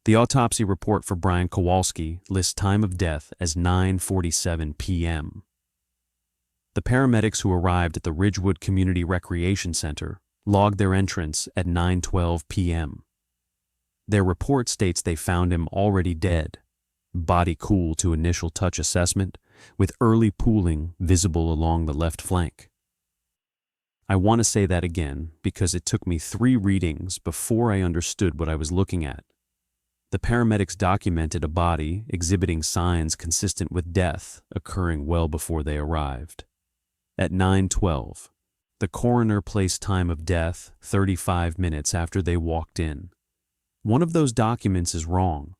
The autopsy report for Brian Kowalski lists time of death as 9:47 p.m. The paramedics who arrived at the Ridgewood Community Recreation Center logged their entrance at 9:12 p.m. Their report states they found him already dead, body cool to initial touch assessment, with early pooling visible along the left flank. I want to say that again because it took me 3 readings before I understood what I was looking at. The paramedics documented a body exhibiting signs consistent with death occurring well before they arrived. At 9:12, the coroner placed time of death 35 minutes after they walked in. One of those documents is wrong.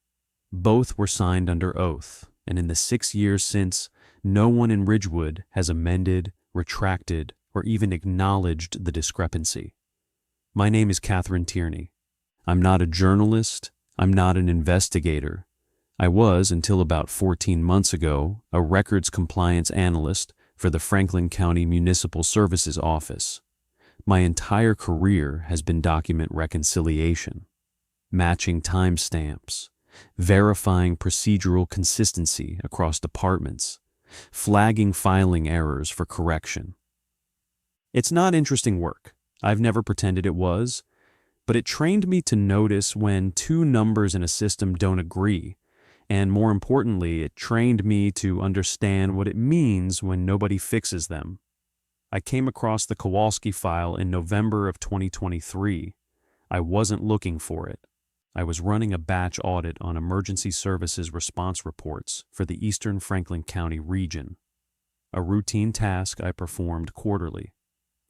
Both were signed under oath, and in the 6 years since, no one in Ridgewood has amended, retracted, or even acknowledged the discrepancy. My name is Tierney. I'm not a journalist. I'm not an investigator. I was, until about 14 months ago, a records compliance analyst for the Franklin County Municipal Services Office. My entire career has been document reconciliation, matching timestamps, verifying procedural consistency across departments, flagging filing errors for correction. It's not interesting work. I've never pretended it was, but it trained me to notice when 2 numbers in a system don't agree, and more importantly, it trained me to understand what it means when nobody fixes them. I came across the Kowalski file in November of 2023. I wasn't looking for it. I was running a batch audit on emergency services response reports for the Eastern Franklin County region, a routine task I performed quarterly.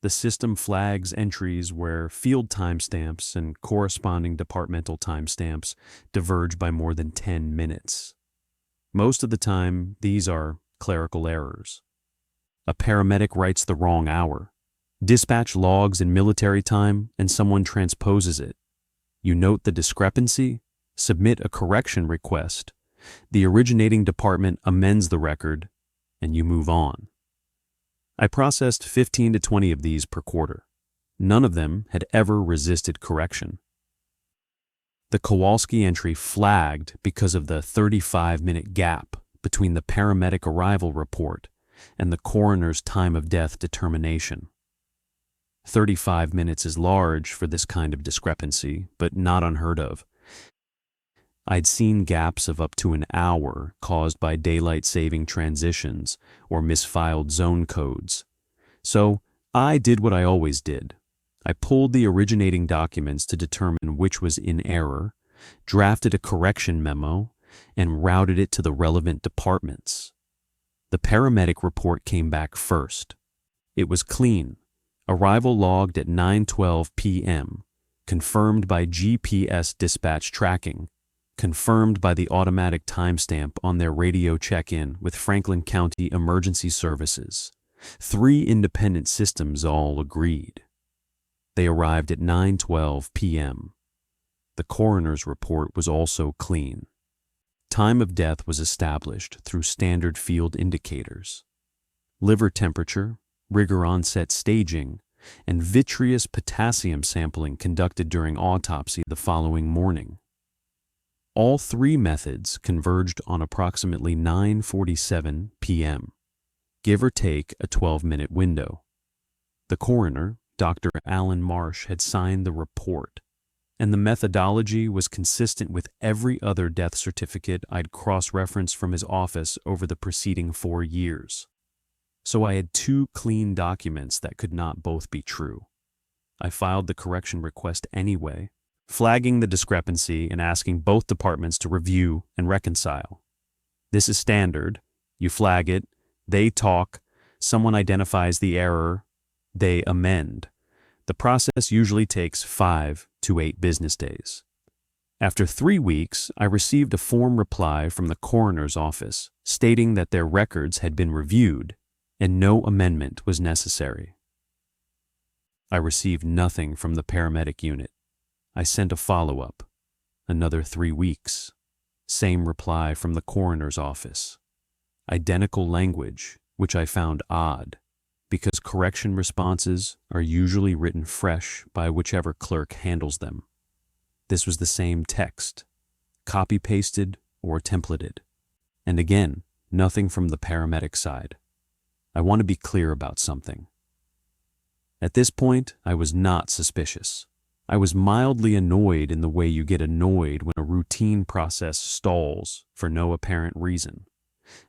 The system flags entries where field timestamps and corresponding departmental timestamps diverge by more than 10 minutes. Most of the time, these are clerical errors. A paramedic writes the wrong hour. Dispatch logs in military time and someone transposes it. You note the discrepancy, submit a correction request. The originating department amends the record, and you move on. I processed 15 to 20 of these per quarter. None of them had ever resisted correction. The Kowalski entry flagged because of the 35-minute gap between the paramedic arrival report and the coroner's time of death determination. 35 minutes is large for this kind of discrepancy, but not unheard of. I'd seen gaps of up to an hour caused by daylight-saving transitions or misfiled zone codes. So I did what I always did. I pulled the originating documents to determine which was in error, drafted a correction memo, and routed it to the relevant departments. The paramedic report came back first. It was clean. Arrival logged at 9:12 p.m., confirmed by GPS dispatch tracking, confirmed by the automatic timestamp on their radio check-in with Franklin County Emergency Services. 3 independent systems all agreed. They arrived at 9:12 p.m. The coroner's report was also clean. Time of death was established through standard field indicators. Liver temperature, rigor onset staging, and vitreous potassium sampling conducted during autopsy the following morning. All 3 methods converged on approximately 9:47 p.m., give or take a 12-minute window. The coroner, Dr. Alan Marsh, had signed the report, and the methodology was consistent with every other death certificate I'd cross-referenced from his office over the preceding 4 years. So I had 2 clean documents that could not both be true. I filed the correction request anyway, flagging the discrepancy and asking both departments to review and reconcile. This is standard. You flag it, they talk, someone identifies the error, they amend. The process usually takes 5 to 8 business days. After 3 weeks, I received a form reply from the coroner's office stating that their records had been reviewed and no amendment was necessary. I received nothing from the paramedic unit. I sent a follow-up. Another 3 weeks. Same reply from the coroner's office. Identical language, which I found odd, because correction responses are usually written fresh by whichever clerk handles them. This was the same text. copy-pasted or templated. And again, nothing from the paramedic side. I want to be clear about something. At this point, I was not suspicious. I was mildly annoyed in the way you get annoyed when a routine process stalls for no apparent reason.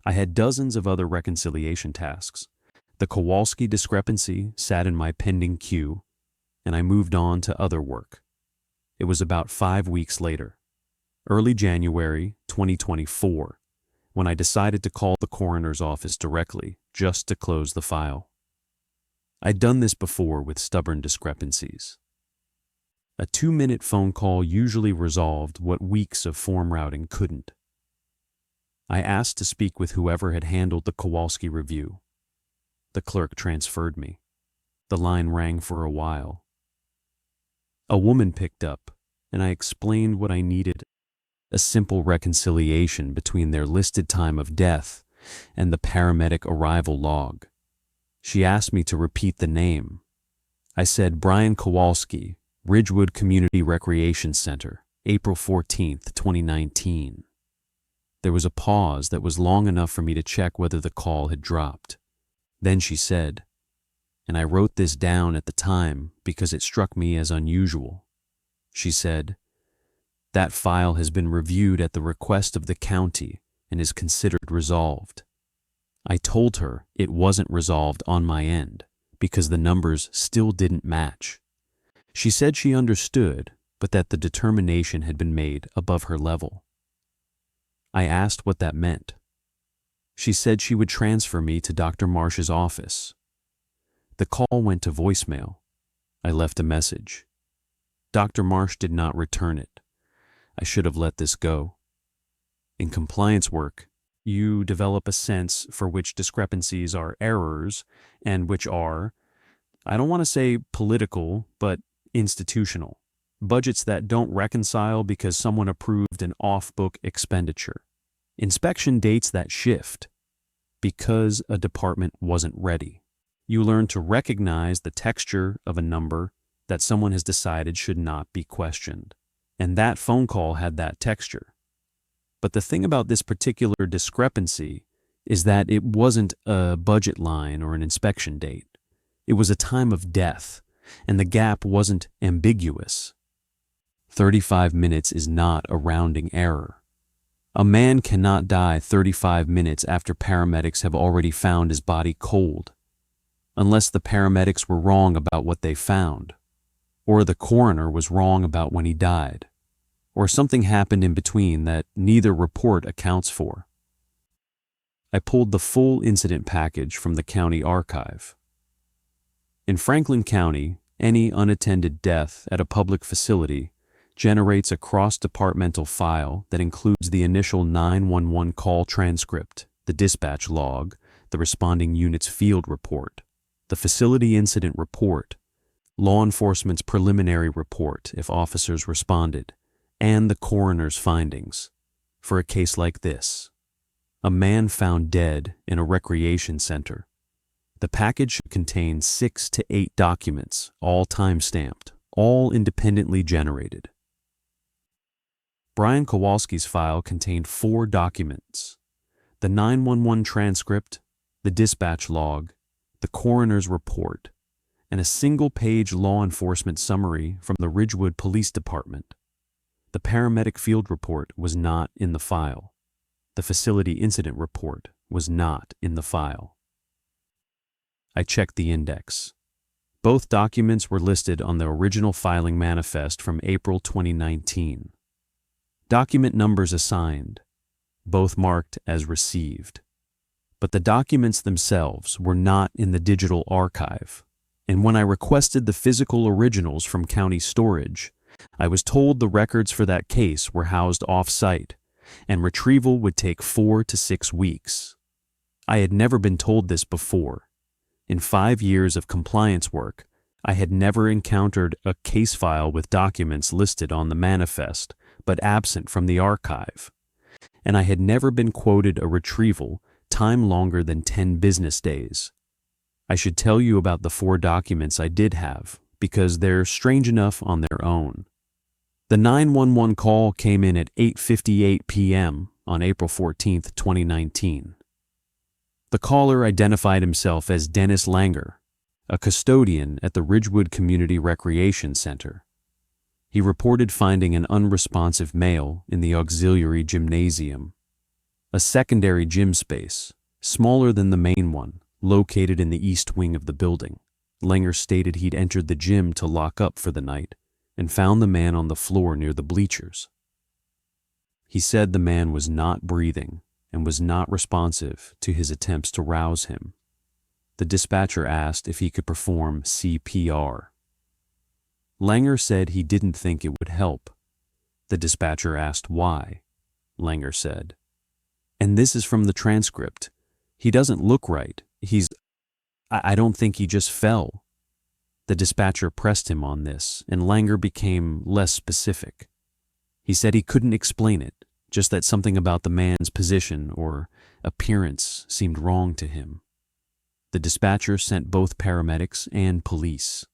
I had dozens of other reconciliation tasks. The Kowalski discrepancy sat in my pending queue, and I moved on to other work. It was about 5 weeks later, early January 2024, when I decided to call the coroner's office directly just to close the file. I'd done this before with stubborn discrepancies. A 2-minute phone call usually resolved what weeks of form routing couldn't. I asked to speak with whoever had handled the Kowalski review. The clerk transferred me. The line rang for a while. A woman picked up, and I explained what I needed: a simple reconciliation between their listed time of death and the paramedic arrival log. She asked me to repeat the name. I said Brian Kowalski, Ridgewood Community Recreation Center, April 14th, 2019. There was a pause that was long enough for me to check whether the call had dropped. Then she said, and I wrote this down at the time because it struck me as unusual. She said, "That file has been reviewed at the request of the county and is considered resolved." I told her it wasn't resolved on my end because the numbers still didn't match. She said she understood, but that the determination had been made above her level. I asked what that meant. She said she would transfer me to Dr. Marsh's office. The call went to voicemail. I left a message. Dr. Marsh did not return it. I should have let this go. In compliance work, you develop a sense for which discrepancies are errors and which are, I don't want to say political, but institutional. Budgets that don't reconcile because someone approved an off-book expenditure. Inspection dates that shift because a department wasn't ready. You learn to recognize the texture of a number that someone has decided should not be questioned. And that phone call had that texture. But the thing about this particular discrepancy is that it wasn't a budget line or an inspection date. It was a time of death, and the gap wasn't ambiguous. 35 minutes is not a rounding error. A man cannot die 35 minutes after paramedics have already found his body cold, unless the paramedics were wrong about what they found, or the coroner was wrong about when he died, or something happened in between that neither report accounts for. I pulled the full incident package from the county archive. In Franklin County, any unattended death at a public facility generates a cross-departmental file that includes the initial 911 call transcript, the dispatch log, the responding unit's field report, the facility incident report, law enforcement's preliminary report if officers responded, and the coroner's findings. For a case like this, a man found dead in a recreation center. The package should contain 6 to 8 documents, all time-stamped, all independently generated. Brian Kowalski's file contained 4 documents: the 911 transcript, the dispatch log, the coroner's report, and a single-page law enforcement summary from the Ridgewood Police Department. The paramedic field report was not in the file. The facility incident report was not in the file. I checked the index. Both documents were listed on the original filing manifest from April 2019. Document numbers assigned, both marked as received. But the documents themselves were not in the digital archive, and when I requested the physical originals from county storage, I was told the records for that case were housed off-site, and retrieval would take 4 to 6 weeks. I had never been told this before. In 5 years of compliance work, I had never encountered a case file with documents listed on the manifest, but absent from the archive. And I had never been quoted a retrieval time longer than 10 business days. I should tell you about the 4 documents I did have, because they're strange enough on their own. The 911 call came in at 8:58 p.m. on April 14, 2019. The caller identified himself as Dennis Langer, a custodian at the Ridgewood Community Recreation Center. He reported finding an unresponsive male in the auxiliary gymnasium, a secondary gym space, smaller than the main one, located in the east wing of the building. Langer stated he'd entered the gym to lock up for the night and found the man on the floor near the bleachers. He said the man was not breathing and was not responsive to his attempts to rouse him. The dispatcher asked if he could perform CPR. Langer said he didn't think it would help. The dispatcher asked why. Langer said, and this is from the transcript, "He doesn't look right. I don't think he just fell." The dispatcher pressed him on this, and Langer became less specific. He said he couldn't explain it, just that something about the man's position or appearance seemed wrong to him. The dispatcher sent both paramedics and police.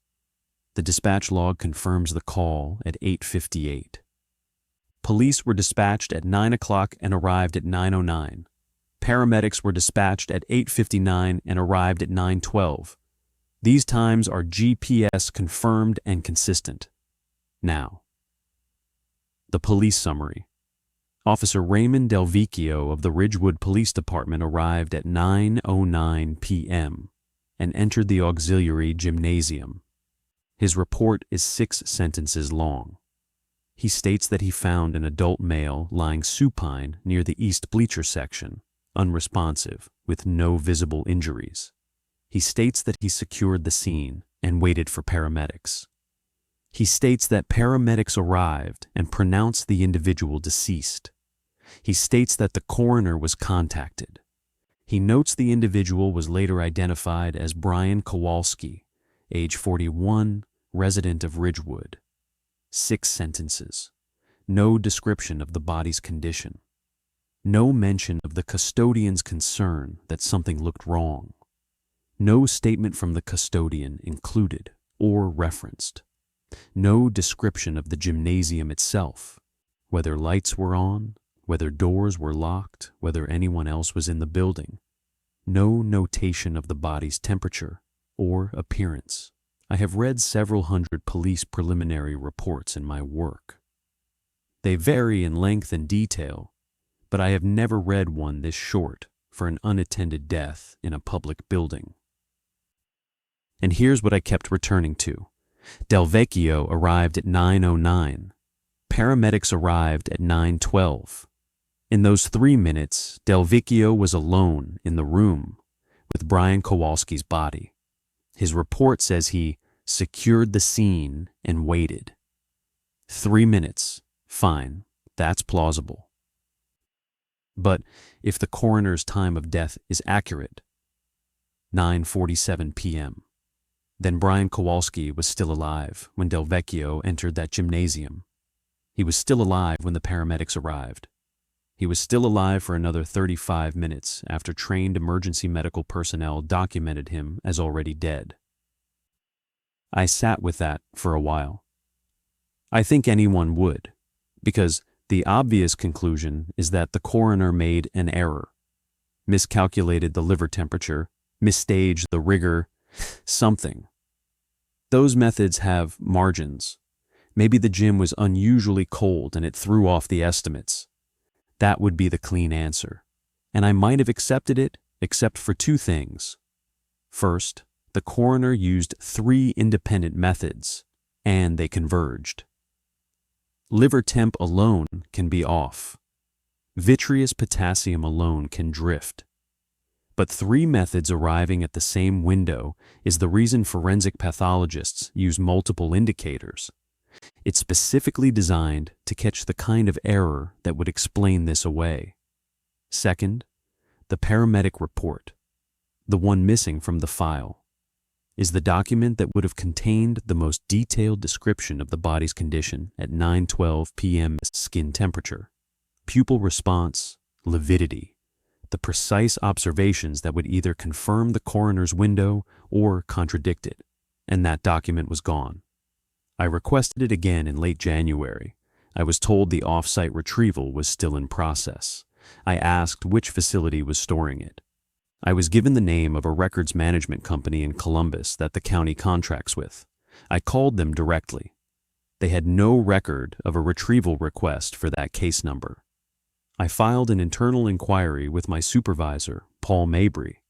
The dispatch log confirms the call at 8:58. Police were dispatched at 9 o'clock and arrived at 9:09. Paramedics were dispatched at 8:59 and arrived at 9:12. These times are GPS confirmed and consistent. Now, the police summary. Officer Raymond Del Vecchio of the Ridgewood Police Department arrived at 9:09 p.m. and entered the auxiliary gymnasium. His report is 6 sentences long. He states that he found an adult male lying supine near the east bleacher section, unresponsive, with no visible injuries. He states that he secured the scene and waited for paramedics. He states that paramedics arrived and pronounced the individual deceased. He states that the coroner was contacted. He notes the individual was later identified as Brian Kowalski, age 41, resident of Ridgewood. 6 sentences. No description of the body's condition. No mention of the custodian's concern that something looked wrong. No statement from the custodian included or referenced. No description of the gymnasium itself, whether lights were on, whether doors were locked, whether anyone else was in the building. No notation of the body's temperature or appearance. I have read several hundred police preliminary reports in my work. They vary in length and detail, but I have never read one this short for an unattended death in a public building. And here's what I kept returning to. Del Vecchio arrived at 9:09. Paramedics arrived at 9:12. In those 3 minutes, Del Vecchio was alone in the room with Brian Kowalski's body. His report says he secured the scene and waited. 3 minutes, fine, that's plausible. But if the coroner's time of death is accurate, 9:47 p.m., then Brian Kowalski was still alive when Del Vecchio entered that gymnasium. He was still alive when the paramedics arrived. He was still alive for another 35 minutes after trained emergency medical personnel documented him as already dead. I sat with that for a while. I think anyone would, because the obvious conclusion is that the coroner made an error, miscalculated the liver temperature, misstaged the rigor, something. Those methods have margins. Maybe the gym was unusually cold and it threw off the estimates. That would be the clean answer, and I might have accepted it except for 2 things. First, the coroner used 3 independent methods, and they converged. Liver temp alone can be off. Vitreous potassium alone can drift. But 3 methods arriving at the same window is the reason forensic pathologists use multiple indicators. It's specifically designed to catch the kind of error that would explain this away. Second, the paramedic report, the one missing from the file, is the document that would have contained the most detailed description of the body's condition at 9:12 p.m. skin temperature, pupil response, lividity, the precise observations that would either confirm the coroner's window or contradict it, and that document was gone. I requested it again in late January, I was told the off-site retrieval was still in process. I asked which facility was storing it. I was given the name of a records management company in Columbus that the county contracts with. I called them directly. They had no record of a retrieval request for that case number. I filed an internal inquiry with my supervisor, Paul Mabry.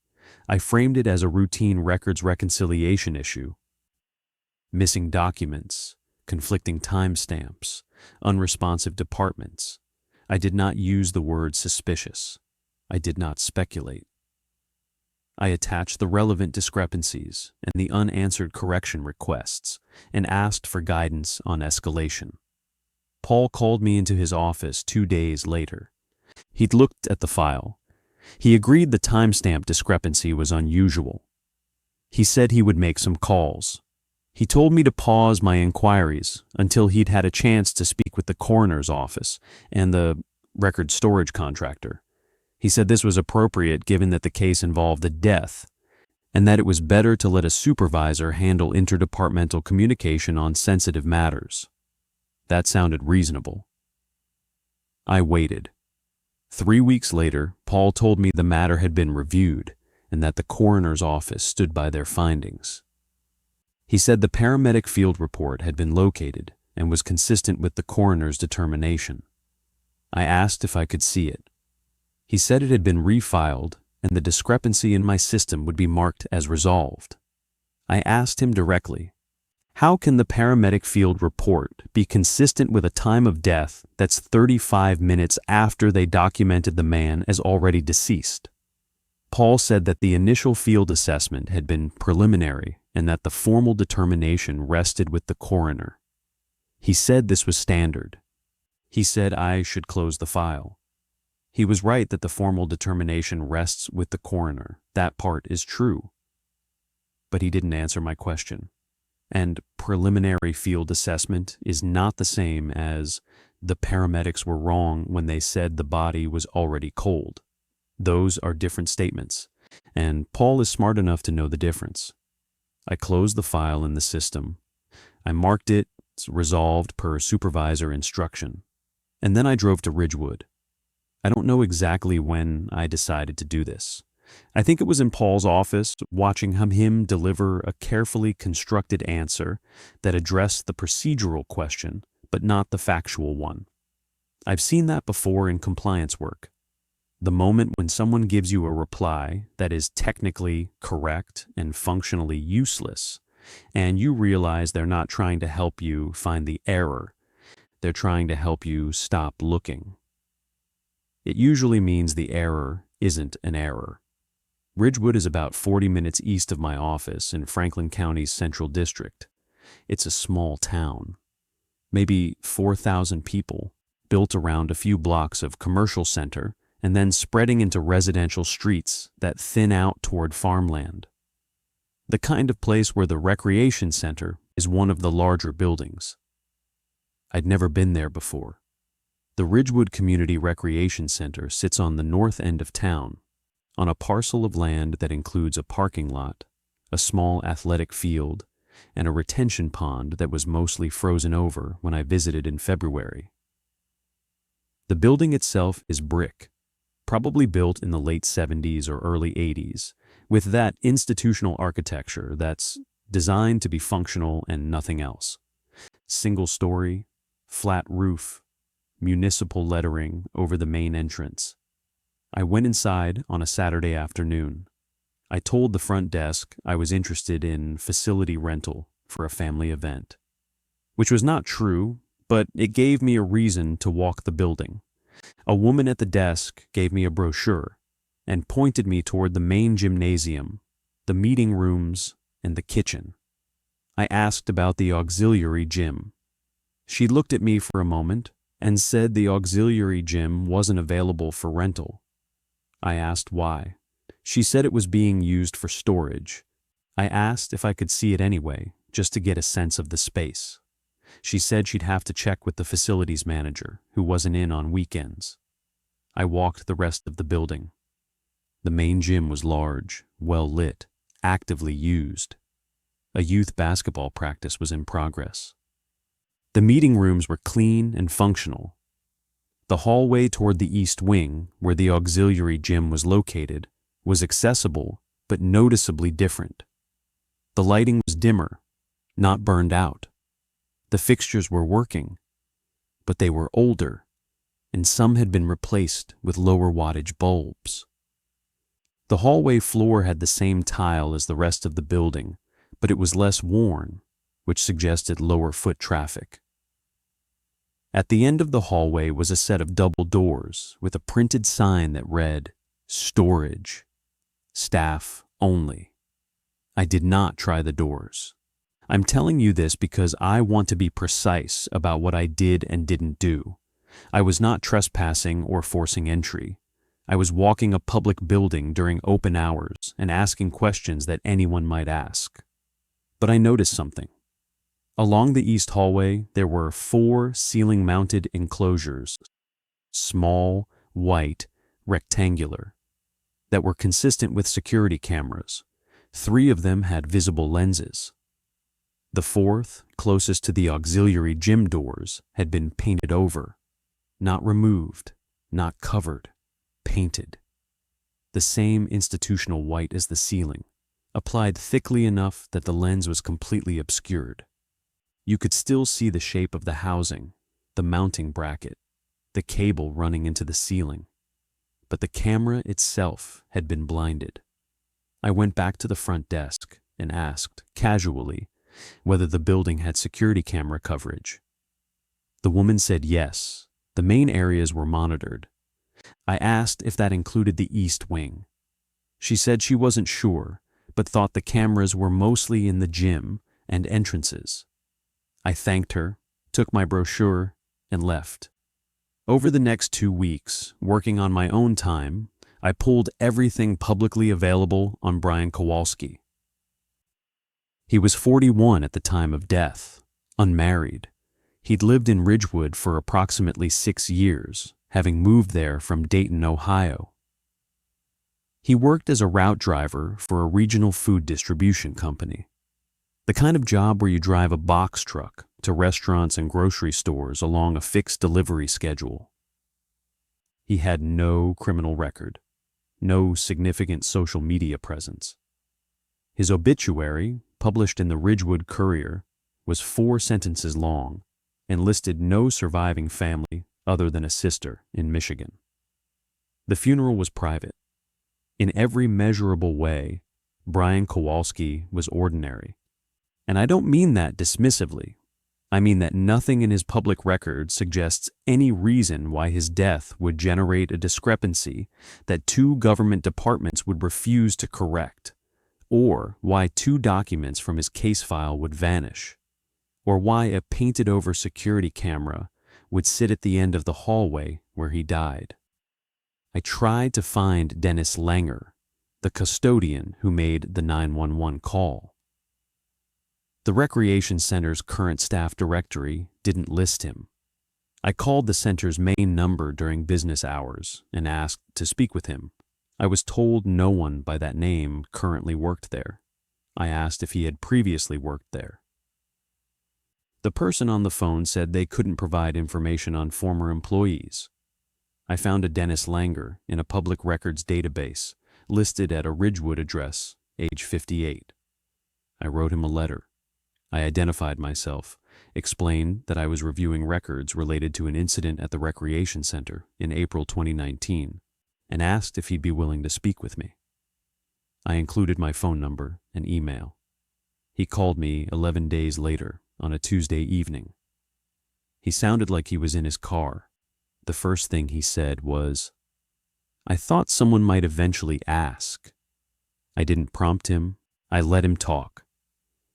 I framed it as a routine records reconciliation issue. Missing documents, conflicting timestamps, unresponsive departments. I did not use the word suspicious. I did not speculate. I attached the relevant discrepancies and the unanswered correction requests and asked for guidance on escalation. Paul called me into his office 2 days later. He'd looked at the file. He agreed the timestamp discrepancy was unusual. He said he would make some calls. He told me to pause my inquiries until he'd had a chance to speak with the coroner's office and the record storage contractor. He said this was appropriate given that the case involved a death, and that it was better to let a supervisor handle interdepartmental communication on sensitive matters. That sounded reasonable. I waited. 3 weeks later, Paul told me the matter had been reviewed and that the coroner's office stood by their findings. He said the paramedic field report had been located and was consistent with the coroner's determination. I asked if I could see it. He said it had been refiled and the discrepancy in my system would be marked as resolved. I asked him directly, how can the paramedic field report be consistent with a time of death that's 35 minutes after they documented the man as already deceased? Paul said that the initial field assessment had been preliminary and that the formal determination rested with the coroner. He said this was standard. He said I should close the file. He was right that the formal determination rests with the coroner. That part is true. But he didn't answer my question. And preliminary field assessment is not the same as the paramedics were wrong when they said the body was already cold. Those are different statements, and Paul is smart enough to know the difference. I closed the file in the system. I marked it resolved per supervisor instruction, and then I drove to Ridgewood. I don't know exactly when I decided to do this. I think it was in Paul's office, watching him deliver a carefully constructed answer that addressed the procedural question, but not the factual one. I've seen that before in compliance work. The moment when someone gives you a reply that is technically correct and functionally useless, and you realize they're not trying to help you find the error, they're trying to help you stop looking. It usually means the error isn't an error. Ridgewood is about 40 minutes east of my office in Franklin County's Central District. It's a small town. Maybe 4,000 people, built around a few blocks of commercial center and then spreading into residential streets that thin out toward farmland. The kind of place where the recreation center is one of the larger buildings. I'd never been there before. The Ridgewood Community Recreation Center sits on the north end of town, on a parcel of land that includes a parking lot, a small athletic field, and a retention pond that was mostly frozen over when I visited in February. The building itself is brick, probably built in the late 70s or early 80s, with that institutional architecture that's designed to be functional and nothing else. Single story, flat roof, municipal lettering over the main entrance. I went inside on a Saturday afternoon. I told the front desk I was interested in facility rental for a family event, which was not true, but it gave me a reason to walk the building. A woman at the desk gave me a brochure and pointed me toward the main gymnasium, the meeting rooms, and the kitchen. I asked about the auxiliary gym. She looked at me for a moment and said the auxiliary gym wasn't available for rental. I asked why. She said it was being used for storage. I asked if I could see it anyway, just to get a sense of the space. She said she'd have to check with the facilities manager, who wasn't in on weekends. I walked the rest of the building. The main gym was large, well lit, actively used. A youth basketball practice was in progress. The meeting rooms were clean and functional. The hallway toward the east wing, where the auxiliary gym was located, was accessible but noticeably different. The lighting was dimmer, not burned out. The fixtures were working, but they were older, and some had been replaced with lower wattage bulbs. The hallway floor had the same tile as the rest of the building, but it was less worn, which suggested lower foot traffic. At the end of the hallway was a set of double doors with a printed sign that read, "Storage. Staff only." I did not try the doors. I'm telling you this because I want to be precise about what I did and didn't do. I was not trespassing or forcing entry. I was walking a public building during open hours and asking questions that anyone might ask. But I noticed something. Along the east hallway, there were 4 ceiling-mounted enclosures, small, white, rectangular, that were consistent with security cameras. 3 of them had visible lenses. The 4th, closest to the auxiliary gym doors, had been painted over. Not removed, not covered, painted. The same institutional white as the ceiling, applied thickly enough that the lens was completely obscured. You could still see the shape of the housing, the mounting bracket, the cable running into the ceiling, but the camera itself had been blinded. I went back to the front desk and asked, casually, whether the building had security camera coverage. The woman said yes, the main areas were monitored. I asked if that included the east wing. She said she wasn't sure, but thought the cameras were mostly in the gym and entrances. I thanked her, took my brochure, and left. Over the next 2 weeks, working on my own time, I pulled everything publicly available on Brian Kowalski. He was 41 at the time of death, unmarried. He'd lived in Ridgewood for approximately 6 years, having moved there from Dayton, Ohio. He worked as a route driver for a regional food distribution company. The kind of job where you drive a box truck to restaurants and grocery stores along a fixed delivery schedule. He had no criminal record, no significant social media presence. His obituary, published in the Ridgewood Courier, was 4 sentences long and listed no surviving family other than a sister in Michigan. The funeral was private. In every measurable way, Brian Kowalski was ordinary. And I don't mean that dismissively. I mean that nothing in his public record suggests any reason why his death would generate a discrepancy that 2 government departments would refuse to correct, or why 2 documents from his case file would vanish, or why a painted-over security camera would sit at the end of the hallway where he died. I tried to find Dennis Langer, the custodian who made the 911 call. The Recreation Center's current staff directory didn't list him. I called the center's main number during business hours and asked to speak with him. I was told no one by that name currently worked there. I asked if he had previously worked there. The person on the phone said they couldn't provide information on former employees. I found a Dennis Langer in a public records database, listed at a Ridgewood address, age 58. I wrote him a letter. I identified myself, explained that I was reviewing records related to an incident at the Recreation Center in April 2019, and asked if he'd be willing to speak with me. I included my phone number and email. He called me 11 days later on a Tuesday evening. He sounded like he was in his car. The first thing he said was, "I thought someone might eventually ask." I didn't prompt him. I let him talk.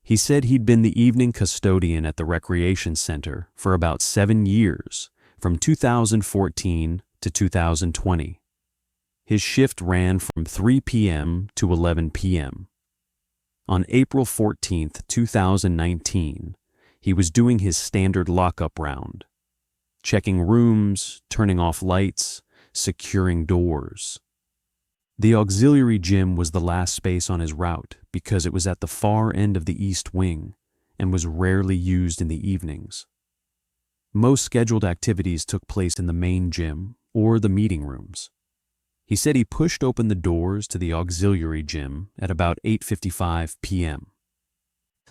He said he'd been the evening custodian at the Recreation Center for about 7 years, from 2014 to 2020. His shift ran from 3 p.m. to 11 p.m. On April 14, 2019, he was doing his standard lockup round, checking rooms, turning off lights, securing doors. The auxiliary gym was the last space on his route because it was at the far end of the east wing and was rarely used in the evenings. Most scheduled activities took place in the main gym or the meeting rooms. He said he pushed open the doors to the auxiliary gym at about 8:55 p.m.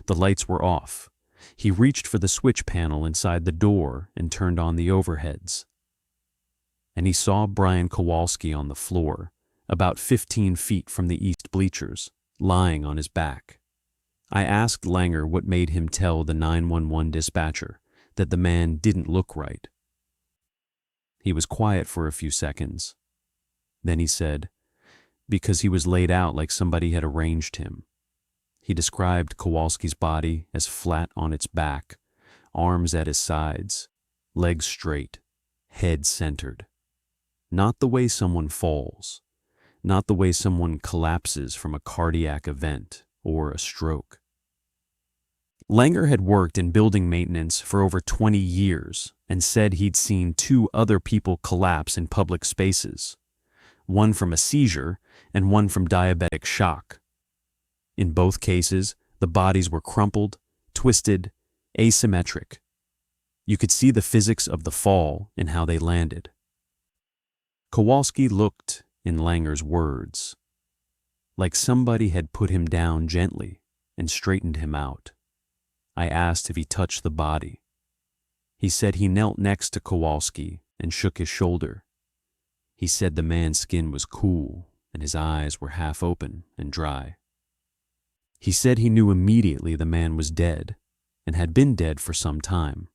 The lights were off. He reached for the switch panel inside the door and turned on the overheads. And he saw Brian Kowalski on the floor, about 15 feet from the east bleachers, lying on his back. I asked Langer what made him tell the 911 dispatcher that the man didn't look right. He was quiet for a few seconds. Then he said, because he was laid out like somebody had arranged him. He described Kowalski's body as flat on its back, arms at his sides, legs straight, head centered. Not the way someone falls, not the way someone collapses from a cardiac event or a stroke. Langer had worked in building maintenance for over 20 years and said he'd seen 2 other people collapse in public spaces, one from a seizure and one from diabetic shock. In both cases, the bodies were crumpled, twisted, asymmetric. You could see the physics of the fall in how they landed. Kowalski looked, in Langer's words, like somebody had put him down gently and straightened him out. I asked if he touched the body. He said he knelt next to Kowalski and shook his shoulder. He said the man's skin was cool and his eyes were half open and dry. He said he knew immediately the man was dead and had been dead for some time.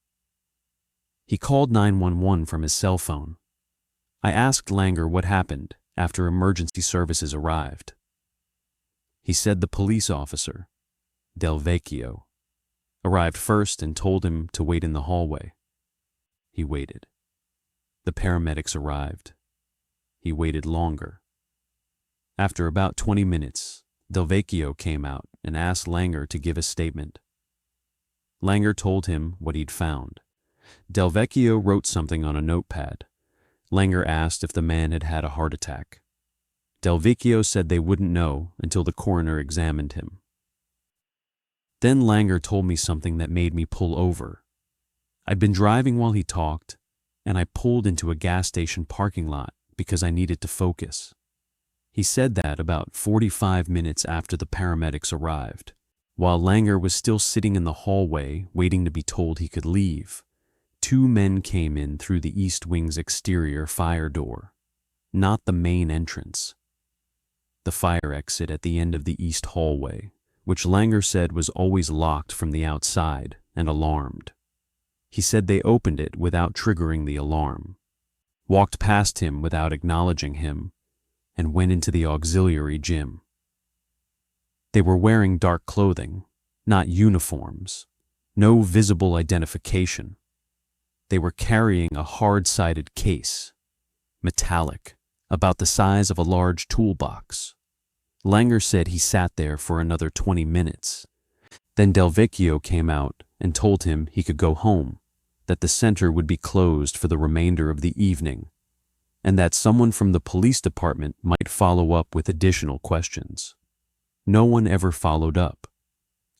He called 911 from his cell phone. I asked Langer what happened after emergency services arrived. He said the police officer, Del Vecchio, arrived first and told him to wait in the hallway. He waited. The paramedics arrived. He waited longer. After about 20 minutes, Del Vecchio came out and asked Langer to give a statement. Langer told him what he'd found. Del Vecchio wrote something on a notepad. Langer asked if the man had had a heart attack. Del Vecchio said they wouldn't know until the coroner examined him. Then Langer told me something that made me pull over. I'd been driving while he talked, and I pulled into a gas station parking lot because I needed to focus. He said that about 45 minutes after the paramedics arrived, while Langer was still sitting in the hallway waiting to be told he could leave. 2 men came in through the East Wing's exterior fire door, not the main entrance. The fire exit at the end of the east hallway, which Langer said was always locked from the outside and alarmed. He said they opened it without triggering the alarm, walked past him without acknowledging him, and went into the auxiliary gym. They were wearing dark clothing, not uniforms, no visible identification. They were carrying a hard-sided case, metallic, about the size of a large toolbox. Langer said he sat there for another 20 minutes. Then Del Vecchio came out and told him he could go home, that the center would be closed for the remainder of the evening, and that someone from the police department might follow up with additional questions. No one ever followed up.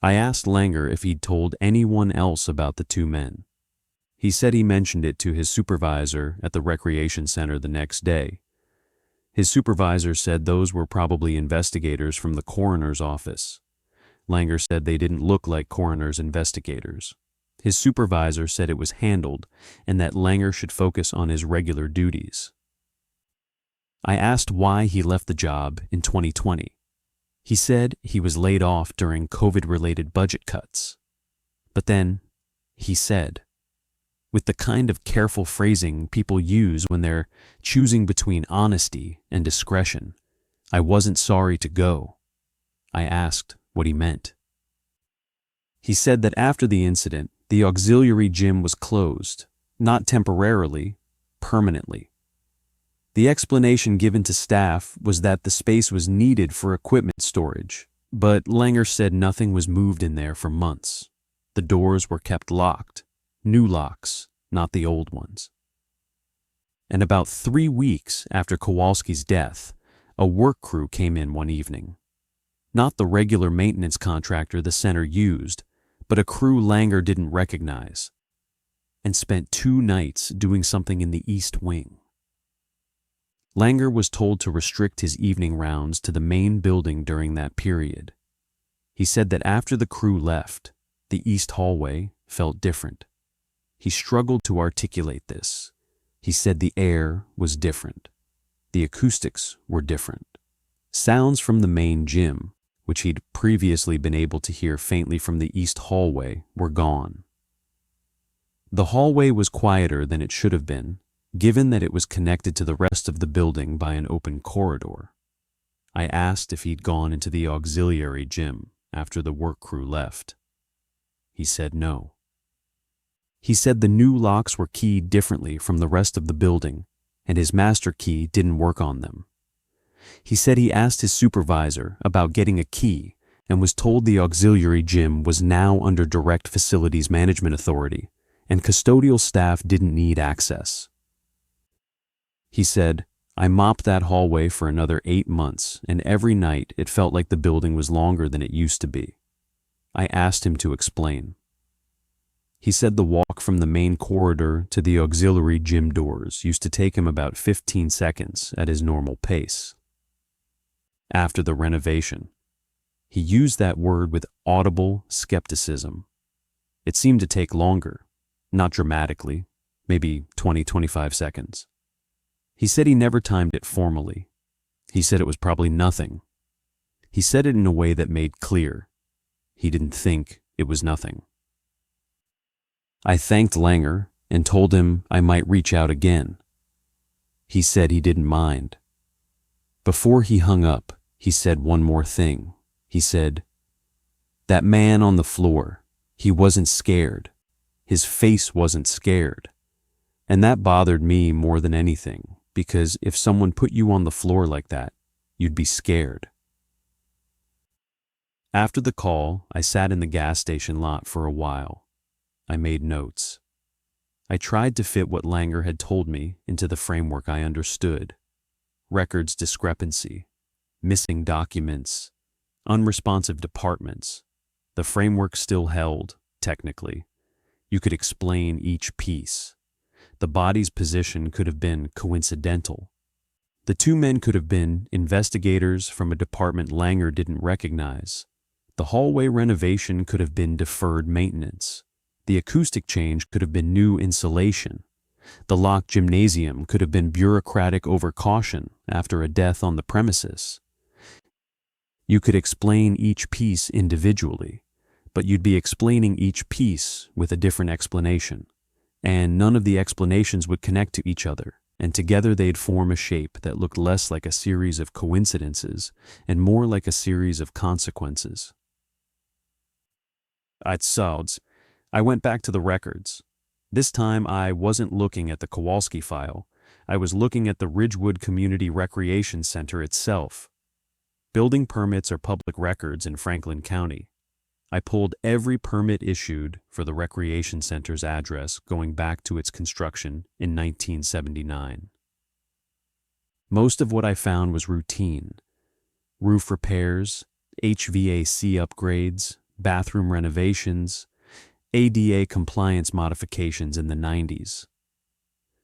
I asked Langer if he'd told anyone else about the 2 men. He said he mentioned it to his supervisor at the recreation center the next day. His supervisor said those were probably investigators from the coroner's office. Langer said they didn't look like coroner's investigators. His supervisor said it was handled and that Langer should focus on his regular duties. I asked why he left the job in 2020. He said he was laid off during COVID-related budget cuts. But then, he said, with the kind of careful phrasing people use when they're choosing between honesty and discretion, I wasn't sorry to go. I asked what he meant. He said that after the incident, the auxiliary gym was closed, not temporarily, permanently. The explanation given to staff was that the space was needed for equipment storage, but Langer said nothing was moved in there for months. The doors were kept locked, new locks, not the old ones. And about 3 weeks after Kowalski's death, a work crew came in one evening. Not the regular maintenance contractor the center used, but a crew Langer didn't recognize. and spent 2 nights doing something in the East Wing. Langer was told to restrict his evening rounds to the main building during that period. He said that after the crew left, the East hallway felt different. He struggled to articulate this. He said the air was different. The acoustics were different. Sounds from the main gym, which he'd previously been able to hear faintly from the East hallway, were gone. The hallway was quieter than it should have been, given that it was connected to the rest of the building by an open corridor. I asked if he'd gone into the auxiliary gym after the work crew left. He said no. He said the new locks were keyed differently from the rest of the building, and his master key didn't work on them. He said he asked his supervisor about getting a key and was told the auxiliary gym was now under direct facilities management authority, and custodial staff didn't need access. He said, I mopped that hallway for another 8 months, and every night it felt like the building was longer than it used to be. I asked him to explain. He said the walk from the main corridor to the auxiliary gym doors used to take him about 15 seconds at his normal pace. After the renovation, he used that word with audible skepticism. It seemed to take longer, not dramatically, maybe 20-25 seconds. He said he never timed it formally. He said it was probably nothing. He said it in a way that made clear. He didn't think it was nothing. I thanked Langer and told him I might reach out again. He said he didn't mind. Before he hung up, he said one more thing. He said, that man on the floor, he wasn't scared. His face wasn't scared. And that bothered me more than anything, because if someone put you on the floor like that, you'd be scared. After the call, I sat in the gas station lot for a while. I made notes. I tried to fit what Langer had told me into the framework I understood. Records discrepancy, missing documents, unresponsive departments. The framework still held, technically. You could explain each piece. The body's position could have been coincidental. The 2 men could have been investigators from a department Langer didn't recognize. The hallway renovation could have been deferred maintenance. The acoustic change could have been new insulation. The locked gymnasium could have been bureaucratic overcaution after a death on the premises. You could explain each piece individually, but you'd be explaining each piece with a different explanation, and none of the explanations would connect to each other, and together they'd form a shape that looked less like a series of coincidences and more like a series of consequences. I went back to the records. This time I wasn't looking at the Kowalski file. I was looking at the Ridgewood Community Recreation Center itself. Building permits are public records in Franklin County. I pulled every permit issued for the recreation center's address going back to its construction in 1979. Most of what I found was routine. Roof repairs, HVAC upgrades, bathroom renovations, ADA compliance modifications in the 90s.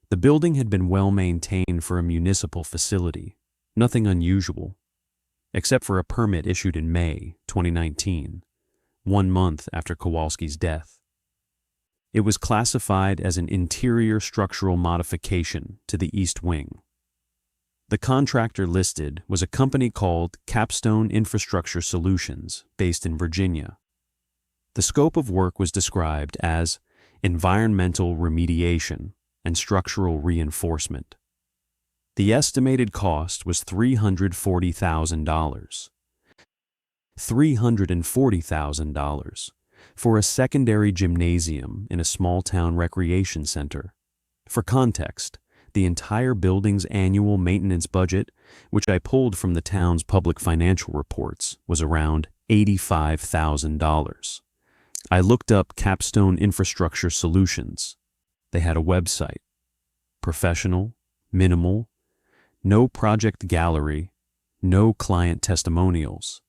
The building had been well maintained for a municipal facility, nothing unusual, except for a permit issued in May 2019, 1 month after Kowalski's death. It was classified as an interior structural modification to the East Wing. The contractor listed was a company called Capstone Infrastructure Solutions, based in Virginia. The scope of work was described as environmental remediation and structural reinforcement. The estimated cost was $340,000. $340,000 for a secondary gymnasium in a small-town recreation center. For context, the entire building's annual maintenance budget, which I pulled from the town's public financial reports, was around $85,000. I looked up Capstone Infrastructure Solutions. They had a website. Professional, minimal, no project gallery, no client testimonials.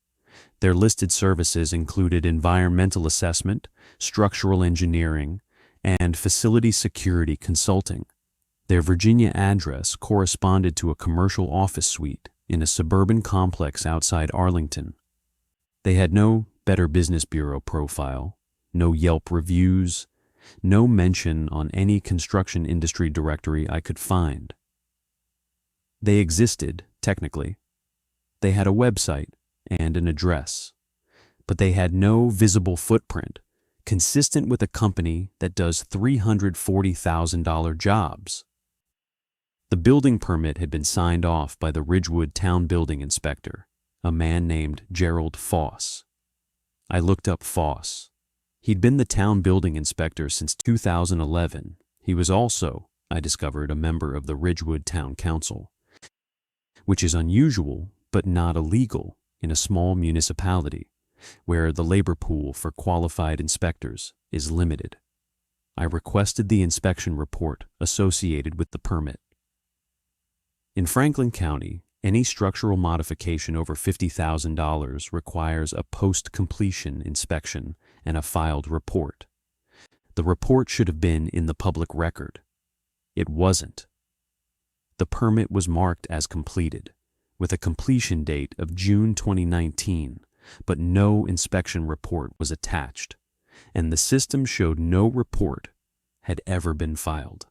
Their listed services included environmental assessment, structural engineering, and Facility Security Consulting. Their Virginia address corresponded to a commercial office suite in a suburban complex outside Arlington. They had no Better Business Bureau profile, no Yelp reviews, no mention on any construction industry directory I could find. They existed, technically. They had a website and an address, but they had no visible footprint consistent with a company that does $340,000 jobs. The building permit had been signed off by the Ridgewood town building inspector, a man named Gerald Foss. I looked up Foss. He'd been the town building inspector since 2011. He was also, I discovered, a member of the Ridgewood Town Council, which is unusual but not illegal in a small municipality where the labor pool for qualified inspectors is limited. I requested the inspection report associated with the permit. In Franklin County, any structural modification over $50,000 requires a post-completion inspection and a filed report. The report should have been in the public record. It wasn't. The permit was marked as completed, with a completion date of June 2019, but no inspection report was attached, and the system showed no report had ever been filed.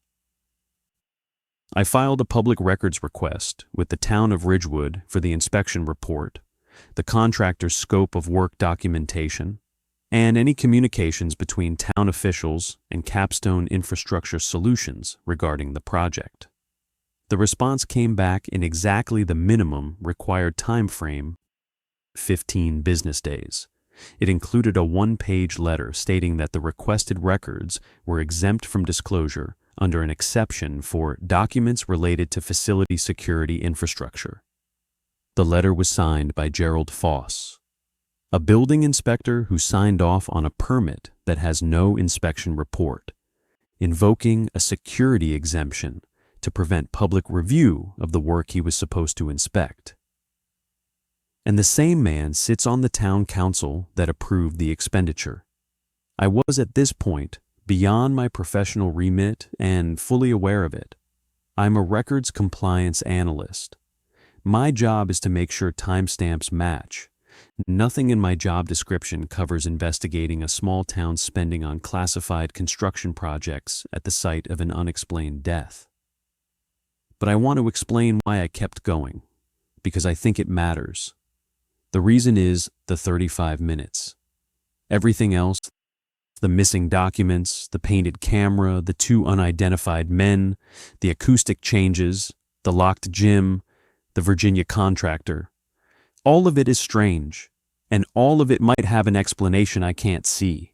I filed a public records request with the town of Ridgewood for the inspection report, the contractor's scope of work documentation, and any communications between town officials and Capstone Infrastructure Solutions regarding the project. The response came back in exactly the minimum required time frame, 15 business days. It included a one-page letter stating that the requested records were exempt from disclosure under an exception for documents related to facility security infrastructure. The letter was signed by Gerald Foss, a building inspector who signed off on a permit that has no inspection report, invoking a security exemption to prevent public review of the work he was supposed to inspect. And the same man sits on the town council that approved the expenditure. I was at this point beyond my professional remit and fully aware of it. I'm a records compliance analyst. My job is to make sure timestamps match. Nothing in my job description covers investigating a small town's spending on classified construction projects at the site of an unexplained death. But I want to explain why I kept going, because I think it matters. The reason is the 35 minutes. Everything else, the missing documents, the painted camera, the two unidentified men, the acoustic changes, the locked gym, the Virginia contractor. All of it is strange, and all of it might have an explanation I can't see.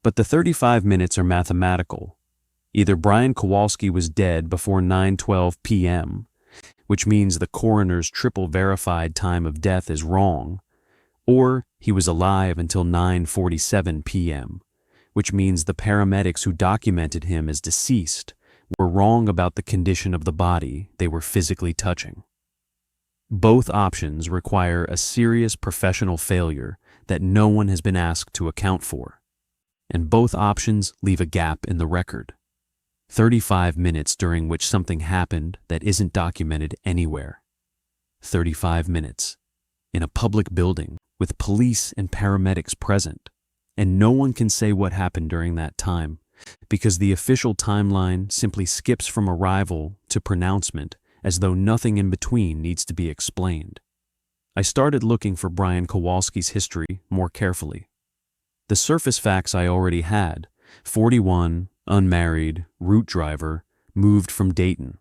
But the 35 minutes are mathematical. Either Brian Kowalski was dead before 9:12 p.m., which means the coroner's triple verified time of death is wrong, or he was alive until 9:47 p.m., which means the paramedics who documented him as deceased were wrong about the condition of the body they were physically touching. Both options require a serious professional failure that no one has been asked to account for, and both options leave a gap in the record. 35 minutes during which something happened that isn't documented anywhere. 35 minutes in a public building with police and paramedics present, and no one can say what happened during that time because the official timeline simply skips from arrival to pronouncement as though nothing in between needs to be explained. I started looking for Brian Kowalski's history more carefully. The surface facts I already had: 41, unmarried, route driver, moved from Dayton.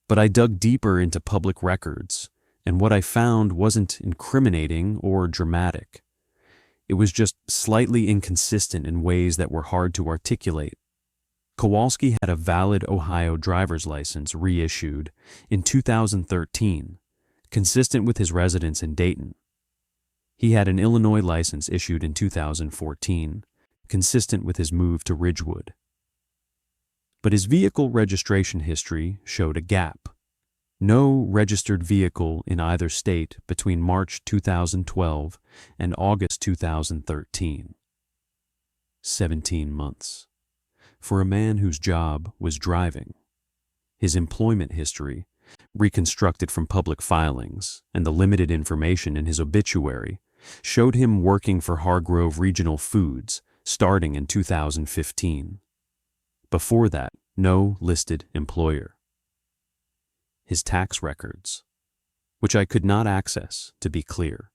But I dug deeper into public records, and what I found wasn't incriminating or dramatic. It was just slightly inconsistent in ways that were hard to articulate. Kowalski had a valid Ohio driver's license reissued in 2013, consistent with his residence in Dayton. He had an Illinois license issued in 2014, consistent with his move to Ridgewood. But his vehicle registration history showed a gap. No registered vehicle in either state between March 2012 and August 2013. 17 months. for a man whose job was driving. His employment history, reconstructed from public filings and the limited information in his obituary, showed him working for Hargrove Regional Foods starting in 2015. Before that, no listed employer. His tax records, which I could not access, to be clear,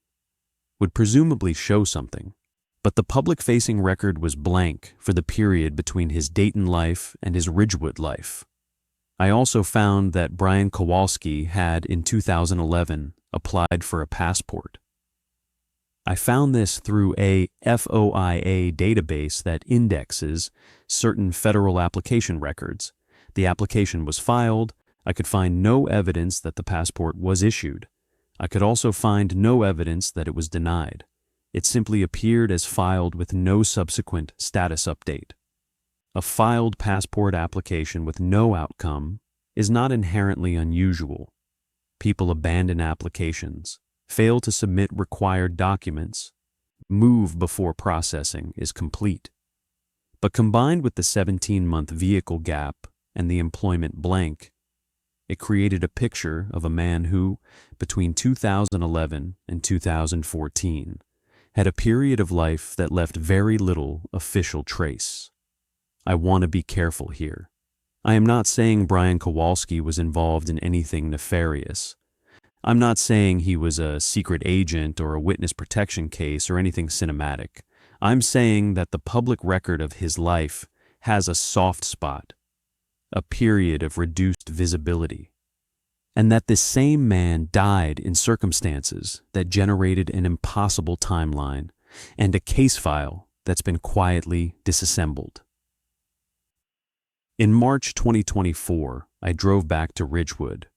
would presumably show something, but the public-facing record was blank for the period between his Dayton life and his Ridgewood life. I also found that Brian Kowalski had, in 2011, applied for a passport. I found this through a FOIA database that indexes certain federal application records. The application was filed. I could find no evidence that the passport was issued. I could also find no evidence that it was denied. It simply appeared as filed with no subsequent status update. A filed passport application with no outcome is not inherently unusual. People abandon applications, fail to submit required documents, move before processing is complete. But combined with the 17-month vehicle gap and the employment blank, it created a picture of a man who, between 2011 and 2014, had a period of life that left very little official trace. I want to be careful here. I am not saying Brian Kowalski was involved in anything nefarious. I'm not saying he was a secret agent or a witness protection case or anything cinematic. I'm saying that the public record of his life has a soft spot, a period of reduced visibility, and that this same man died in circumstances that generated an impossible timeline and a case file that's been quietly disassembled. In March 2024, I drove back to Ridgewood.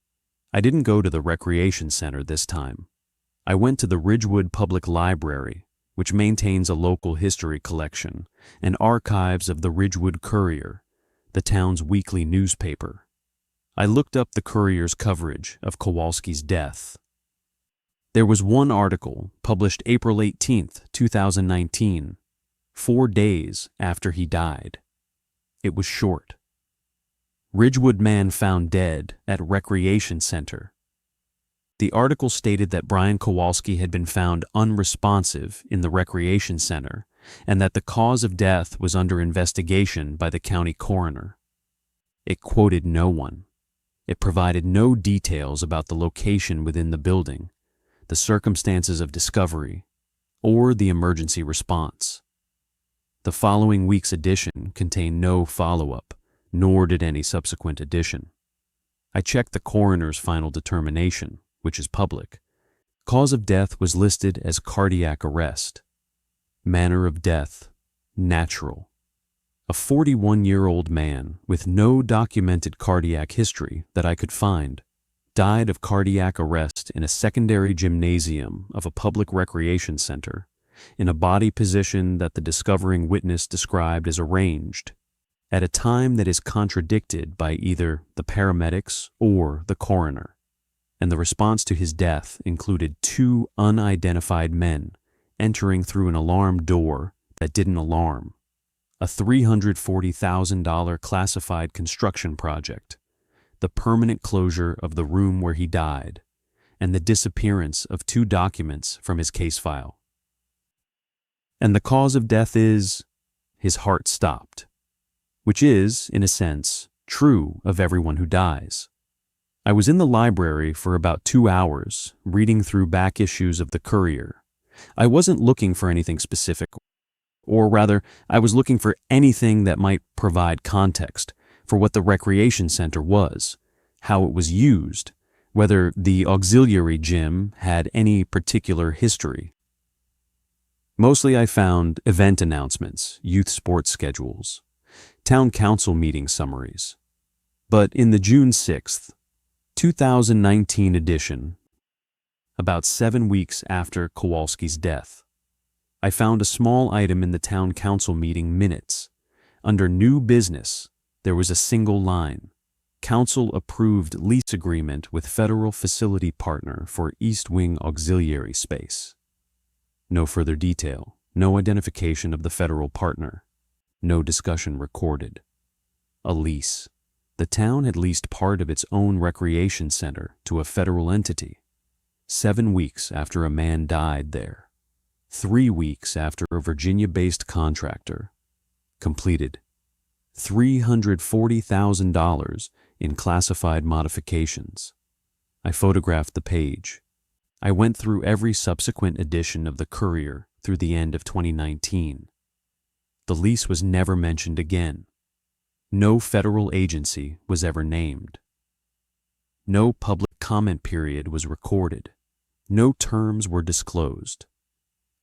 I didn't go to the recreation center this time. I went to the Ridgewood Public Library, which maintains a local history collection and archives of the Ridgewood Courier, the town's weekly newspaper. I looked up the Courier's coverage of Kowalski's death. There was one article published April 18, 2019, 4 days after he died. It was short. Ridgewood man found dead at recreation center. The article stated that Brian Kowalski had been found unresponsive in the recreation center and that the cause of death was under investigation by the county coroner. It quoted no one. It provided no details about the location within the building, the circumstances of discovery, or the emergency response. The following week's edition contained no follow-up, nor did any subsequent edition. I checked the coroner's final determination, which is public. Cause of death was listed as cardiac arrest. Manner of death, natural. A 41-year-old man with no documented cardiac history that I could find died of cardiac arrest in a secondary gymnasium of a public recreation center in a body position that the discovering witness described as arranged, at a time that is contradicted by either the paramedics or the coroner, and the response to his death included 2 unidentified men entering through an alarm door that didn't alarm, a $340,000 classified construction project, the permanent closure of the room where he died, and the disappearance of 2 documents from his case file. And the cause of death is, his heart stopped, which is, in a sense, true of everyone who dies. I was in the library for about 2 hours, reading through back issues of the Courier. I wasn't looking for anything specific, or rather, I was looking for anything that might provide context for what the recreation center was, how it was used, whether the auxiliary gym had any particular history. Mostly I found event announcements, youth sports schedules, town council meeting summaries. But in the June 6th, 2019 edition, about 7 weeks after Kowalski's death, I found a small item in the town council meeting minutes. Under new business, there was a single line. Council approved lease agreement with federal facility partner for East Wing auxiliary space. No further detail, no identification of the federal partner, no discussion recorded. A lease. The town had leased part of its own recreation center to a federal entity. 7 weeks after a man died there. 3 weeks after a Virginia-based contractor completed $340,000 in classified modifications. I photographed the page. I went through every subsequent edition of the Courier through the end of 2019. The lease was never mentioned again. No federal agency was ever named. No public comment period was recorded. No terms were disclosed.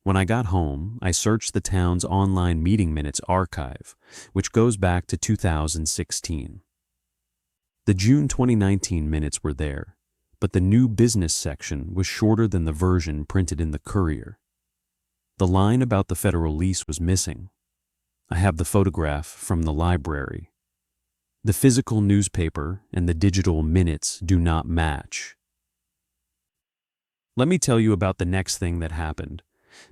When I got home, I searched the town's online meeting minutes archive, which goes back to 2016. The June 2019 minutes were there, but the new business section was shorter than the version printed in the Courier. The line about the federal lease was missing. I have the photograph from the library. The physical newspaper and the digital minutes do not match. Let me tell you about the next thing that happened,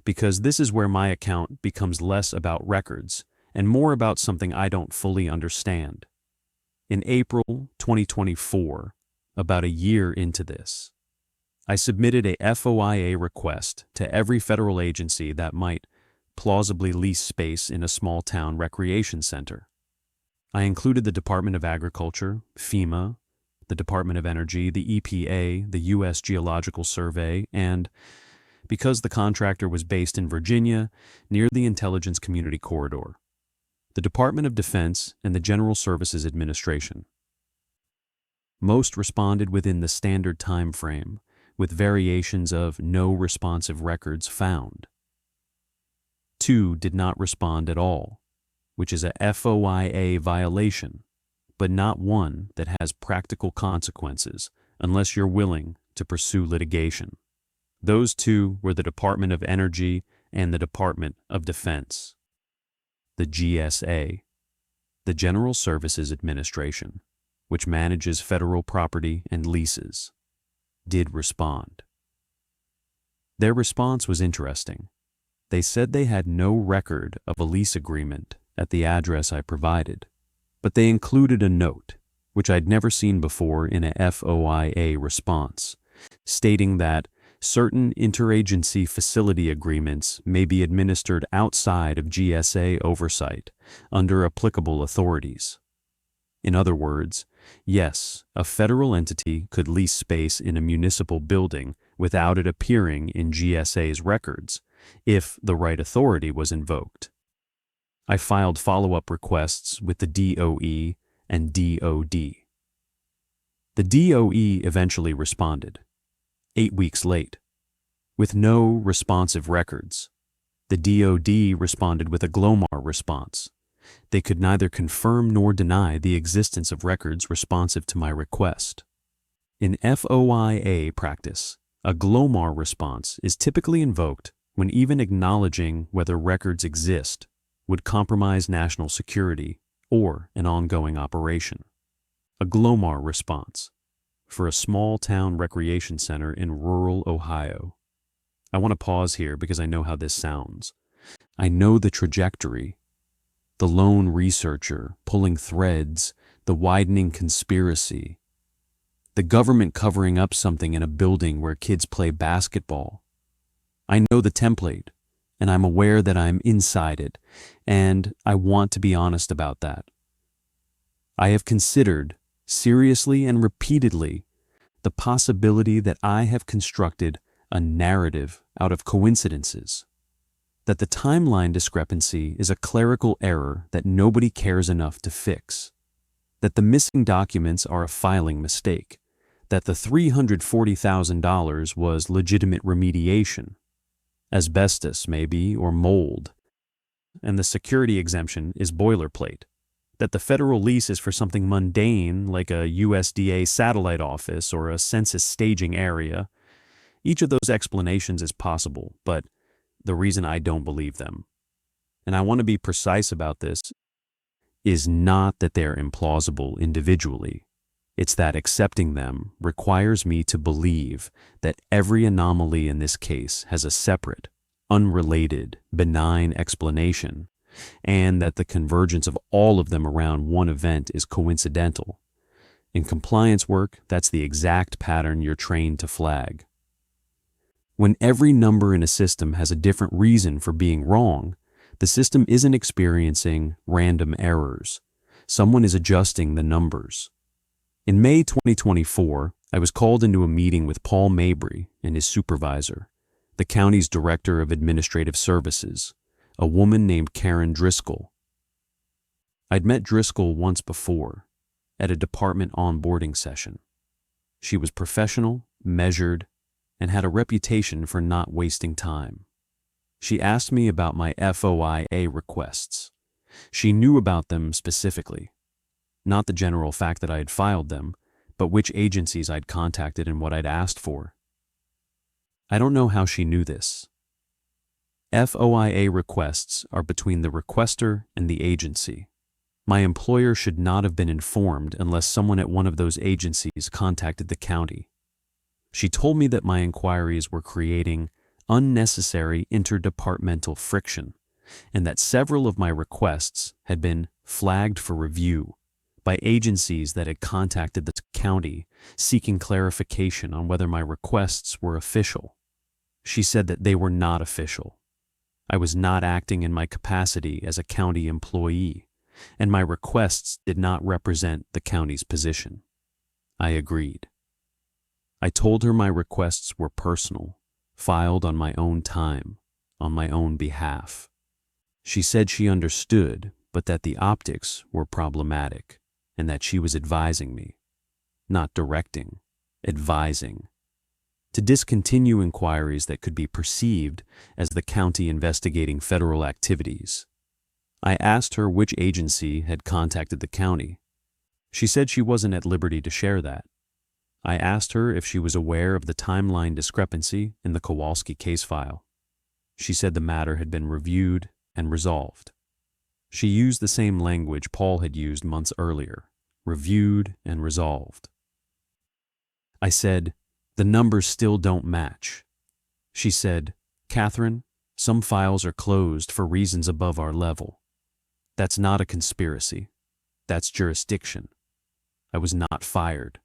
because this is where my account becomes less about records and more about something I don't fully understand. In April 2024, about a year into this, I submitted a FOIA request to every federal agency that might plausibly lease space in a small-town recreation center. I included the Department of Agriculture, FEMA, the Department of Energy, the EPA, the U.S. Geological Survey, and, because the contractor was based in Virginia, near the Intelligence Community Corridor, the Department of Defense and the General Services Administration. Most responded within the standard time frame, with variations of no responsive records found. 2 did not respond at all, which is a FOIA violation, but not one that has practical consequences unless you're willing to pursue litigation. Those 2 were the Department of Energy and the Department of Defense. The GSA, the General Services Administration, which manages federal property and leases, did respond. Their response was interesting. They said they had no record of a lease agreement at the address I provided, but they included a note, which I'd never seen before in a FOIA response, stating that certain interagency facility agreements may be administered outside of GSA oversight under applicable authorities. In other words, yes, a federal entity could lease space in a municipal building without it appearing in GSA's records, if the right authority was invoked. I filed follow-up requests with the DOE and DOD. The DOE eventually responded, 8 weeks late, with no responsive records. The DOD responded with a GLOMAR response. They could neither confirm nor deny the existence of records responsive to my request. In FOIA practice, a GLOMAR response is typically invoked when even acknowledging whether records exist would compromise national security or an ongoing operation. A GLOMAR response for a small-town recreation center in rural Ohio. I want to pause here because I know how this sounds. I know the trajectory. The lone researcher pulling threads, the widening conspiracy, the government covering up something in a building where kids play basketball. I know the template, and I'm aware that I'm inside it, and I want to be honest about that. I have considered, seriously and repeatedly, the possibility that I have constructed a narrative out of coincidences, that the timeline discrepancy is a clerical error that nobody cares enough to fix, that the missing documents are a filing mistake, that the $340,000 was legitimate remediation, asbestos maybe, or mold, and the security exemption is boilerplate, that the federal lease is for something mundane like a USDA satellite office or a census staging area. Each of those explanations is possible, but the reason I don't believe them, and I want to be precise about this, is not that they're implausible individually. It's that accepting them requires me to believe that every anomaly in this case has a separate, unrelated, benign explanation and that the convergence of all of them around one event is coincidental. In compliance work, that's the exact pattern you're trained to flag. When every number in a system has a different reason for being wrong, the system isn't experiencing random errors. Someone is adjusting the numbers. In May 2024, I was called into a meeting with Paul Mabry and his supervisor, the county's director of administrative services, a woman named Karen Driscoll. I'd met Driscoll once before, at a department onboarding session. She was professional, measured, and had a reputation for not wasting time. She asked me about my FOIA requests. She knew about them specifically, not the general fact that I had filed them, but which agencies I'd contacted and what I'd asked for. I don't know how she knew this. FOIA requests are between the requester and the agency. My employer should not have been informed unless someone at one of those agencies contacted the county. She told me that my inquiries were creating unnecessary interdepartmental friction, and that several of my requests had been flagged for review by agencies that had contacted the county seeking clarification on whether my requests were official. She said that they were not official. I was not acting in my capacity as a county employee, and my requests did not represent the county's position. I agreed. I told her my requests were personal, filed on my own time, on my own behalf. She said she understood, but that the optics were problematic, and that she was advising me, not directing, advising, to discontinue inquiries that could be perceived as the county investigating federal activities. I asked her which agency had contacted the county. She said she wasn't at liberty to share that. I asked her if she was aware of the timeline discrepancy in the Kowalski case file. She said the matter had been reviewed and resolved. She used the same language Paul had used months earlier, reviewed and resolved. I said, "The numbers still don't match." She said, "Catherine, some files are closed for reasons above our level. That's not a conspiracy. That's jurisdiction." I was not fired.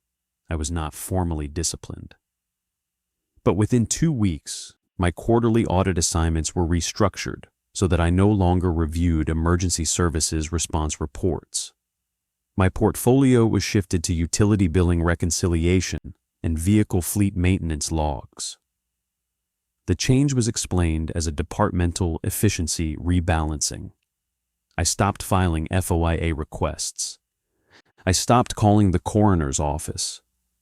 I was not formally disciplined. But within 2 weeks, my quarterly audit assignments were restructured so that I no longer reviewed emergency services response reports. My portfolio was shifted to utility billing reconciliation and vehicle fleet maintenance logs. The change was explained as a departmental efficiency rebalancing. I stopped filing FOIA requests. I stopped calling the coroner's office.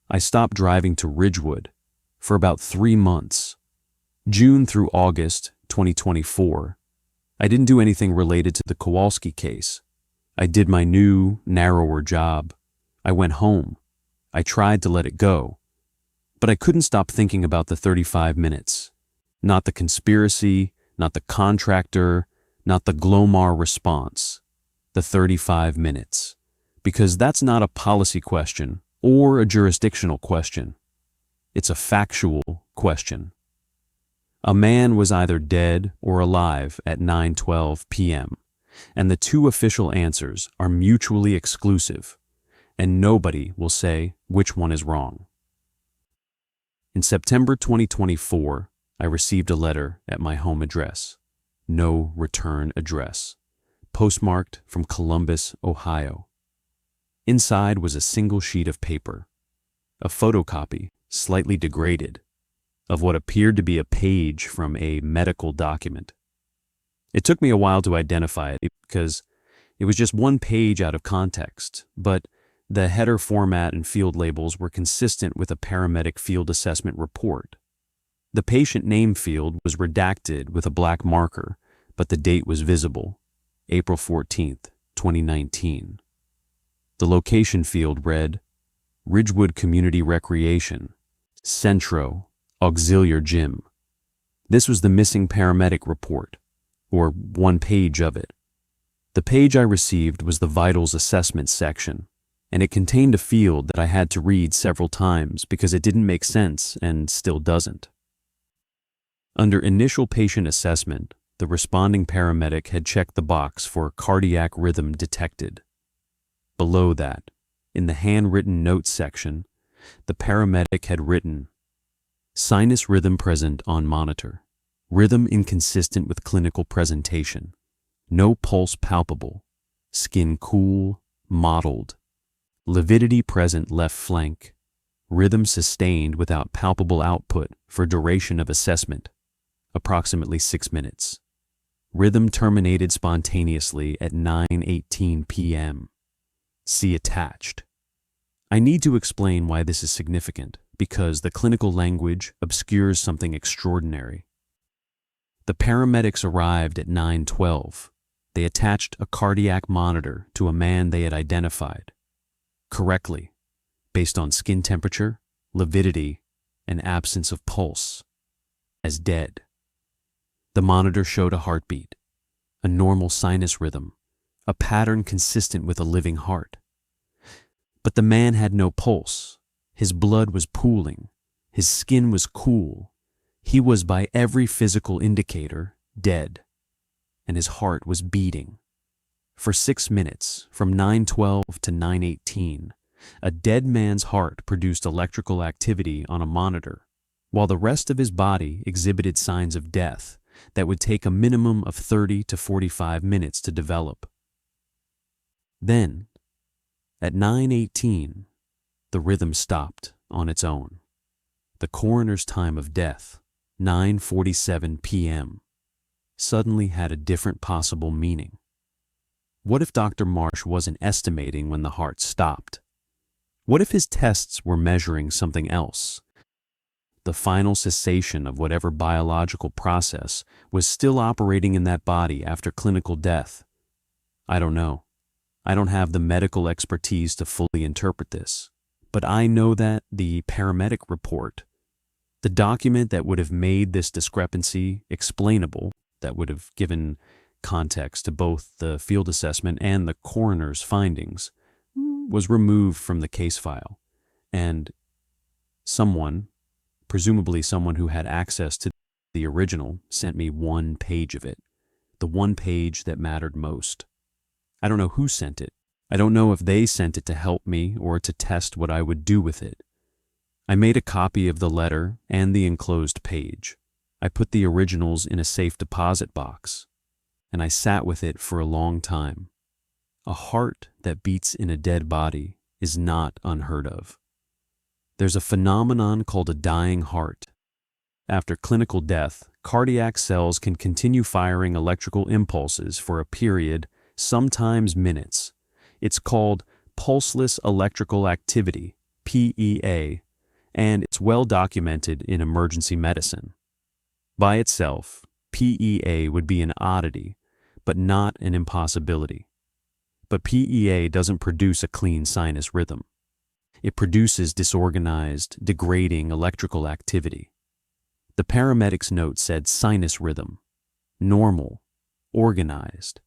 I stopped driving to Ridgewood for about 3 months. June through August 2024, I didn't do anything related to the Kowalski case. I did my new, narrower job. I went home. I tried to let it go. But I couldn't stop thinking about the 35 minutes. Not the conspiracy, not the contractor, not the Glomar response. The 35 minutes. Because that's not a policy question or a jurisdictional question. It's a factual question. A man was either dead or alive at 9:12 p.m., and the two official answers are mutually exclusive, and nobody will say which one is wrong. In September 2024, I received a letter at my home address, no return address, postmarked from Columbus, Ohio. Inside was a single sheet of paper, a photocopy, slightly degraded, of what appeared to be a page from a medical document. It took me a while to identify it because it was just one page out of context, but the header format and field labels were consistent with a paramedic field assessment report. The patient name field was redacted with a black marker, but the date was visible, April 14th, 2019. The location field read, Ridgewood Community Recreation, Centro, Auxiliary Gym. This was the missing paramedic report, or one page of it. The page I received was the vitals assessment section, and it contained a field that I had to read several times because it didn't make sense and still doesn't. Under initial patient assessment, The responding paramedic had checked the box for cardiac rhythm detected. Below that, in the handwritten notes section, the paramedic had written, "Sinus rhythm present on monitor. Rhythm inconsistent with clinical presentation. No pulse palpable. Skin cool, mottled. Lividity present left flank. Rhythm sustained without palpable output for duration of assessment, approximately 6 minutes. Rhythm terminated spontaneously at 9:18 p.m. See attached." I need to explain why this is significant, because the clinical language obscures something extraordinary. The paramedics arrived at 9:12. They attached a cardiac monitor to a man they had identified correctly, based on skin temperature, lividity, and absence of pulse, as dead. The monitor showed a heartbeat, a normal sinus rhythm, a pattern consistent with a living heart. But the man had no pulse. His blood was pooling. His skin was cool. He was, by every physical indicator, dead. And his heart was beating. For 6 minutes, from 9:12 to 9:18, a dead man's heart produced electrical activity on a monitor, while the rest of his body exhibited signs of death that would take a minimum of 30 to 45 minutes to develop. Then, at 9:18, the rhythm stopped on its own. The coroner's time of death, 9:47 p.m., suddenly had a different possible meaning. What if Dr. Marsh wasn't estimating when the heart stopped? What if his tests were measuring something else? The final cessation of whatever biological process was still operating in that body after clinical death. I don't know. I don't have the medical expertise to fully interpret this, but I know that the paramedic report, the document that would have made this discrepancy explainable, that would have given context to both the field assessment and the coroner's findings, was removed from the case file, and someone, presumably someone who had access to the original, sent me 1 page of it, the 1 page that mattered most. I don't know who sent it. I don't know if they sent it to help me or to test what I would do with it. I made a copy of the letter and the enclosed page. I put the originals in a safe deposit box, and I sat with it for a long time. A heart that beats in a dead body is not unheard of. There's a phenomenon called a dying heart. After clinical death, cardiac cells can continue firing electrical impulses for a period, sometimes minutes. It's called pulseless electrical activity, PEA, and it's well documented in emergency medicine. By itself, PEA would be an oddity, but not an impossibility. But PEA doesn't produce a clean sinus rhythm. It produces disorganized, degrading electrical activity. The paramedic's note said sinus rhythm, normal, organized,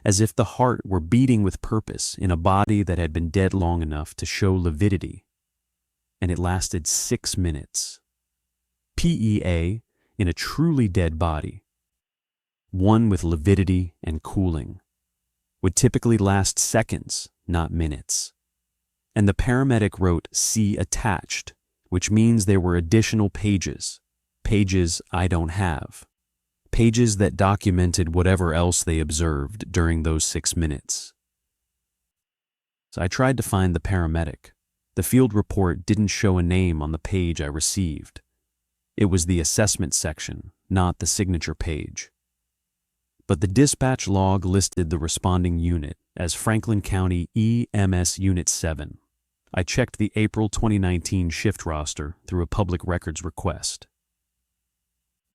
as if the heart were beating with purpose in a body that had been dead long enough to show lividity. And it lasted 6 minutes. PEA in a truly dead body, one with lividity and cooling, would typically last seconds, not minutes. And the paramedic wrote "see attached," which means there were additional pages I don't have, pages that documented whatever else they observed during those 6 minutes. So I tried to find the paramedic. The field report didn't show a name on the page I received. It was the assessment section, not the signature page. But the dispatch log listed the responding unit as Franklin County EMS Unit 7. I checked the April 2019 shift roster through a public records request.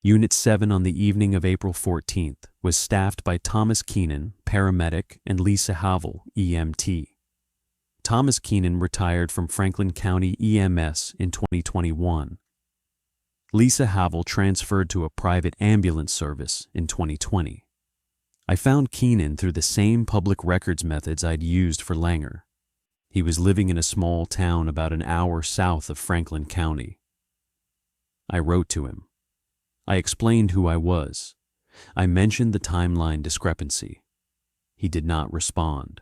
Unit 7 on the evening of April 14th was staffed by Thomas Keenan, paramedic, and Lisa Havel, EMT. Thomas Keenan retired from Franklin County EMS in 2021. Lisa Havel transferred to a private ambulance service in 2020. I found Keenan through the same public records methods I'd used for Langer. He was living in a small town about an hour south of Franklin County. I wrote to him. I explained who I was, I mentioned the timeline discrepancy. He did not respond.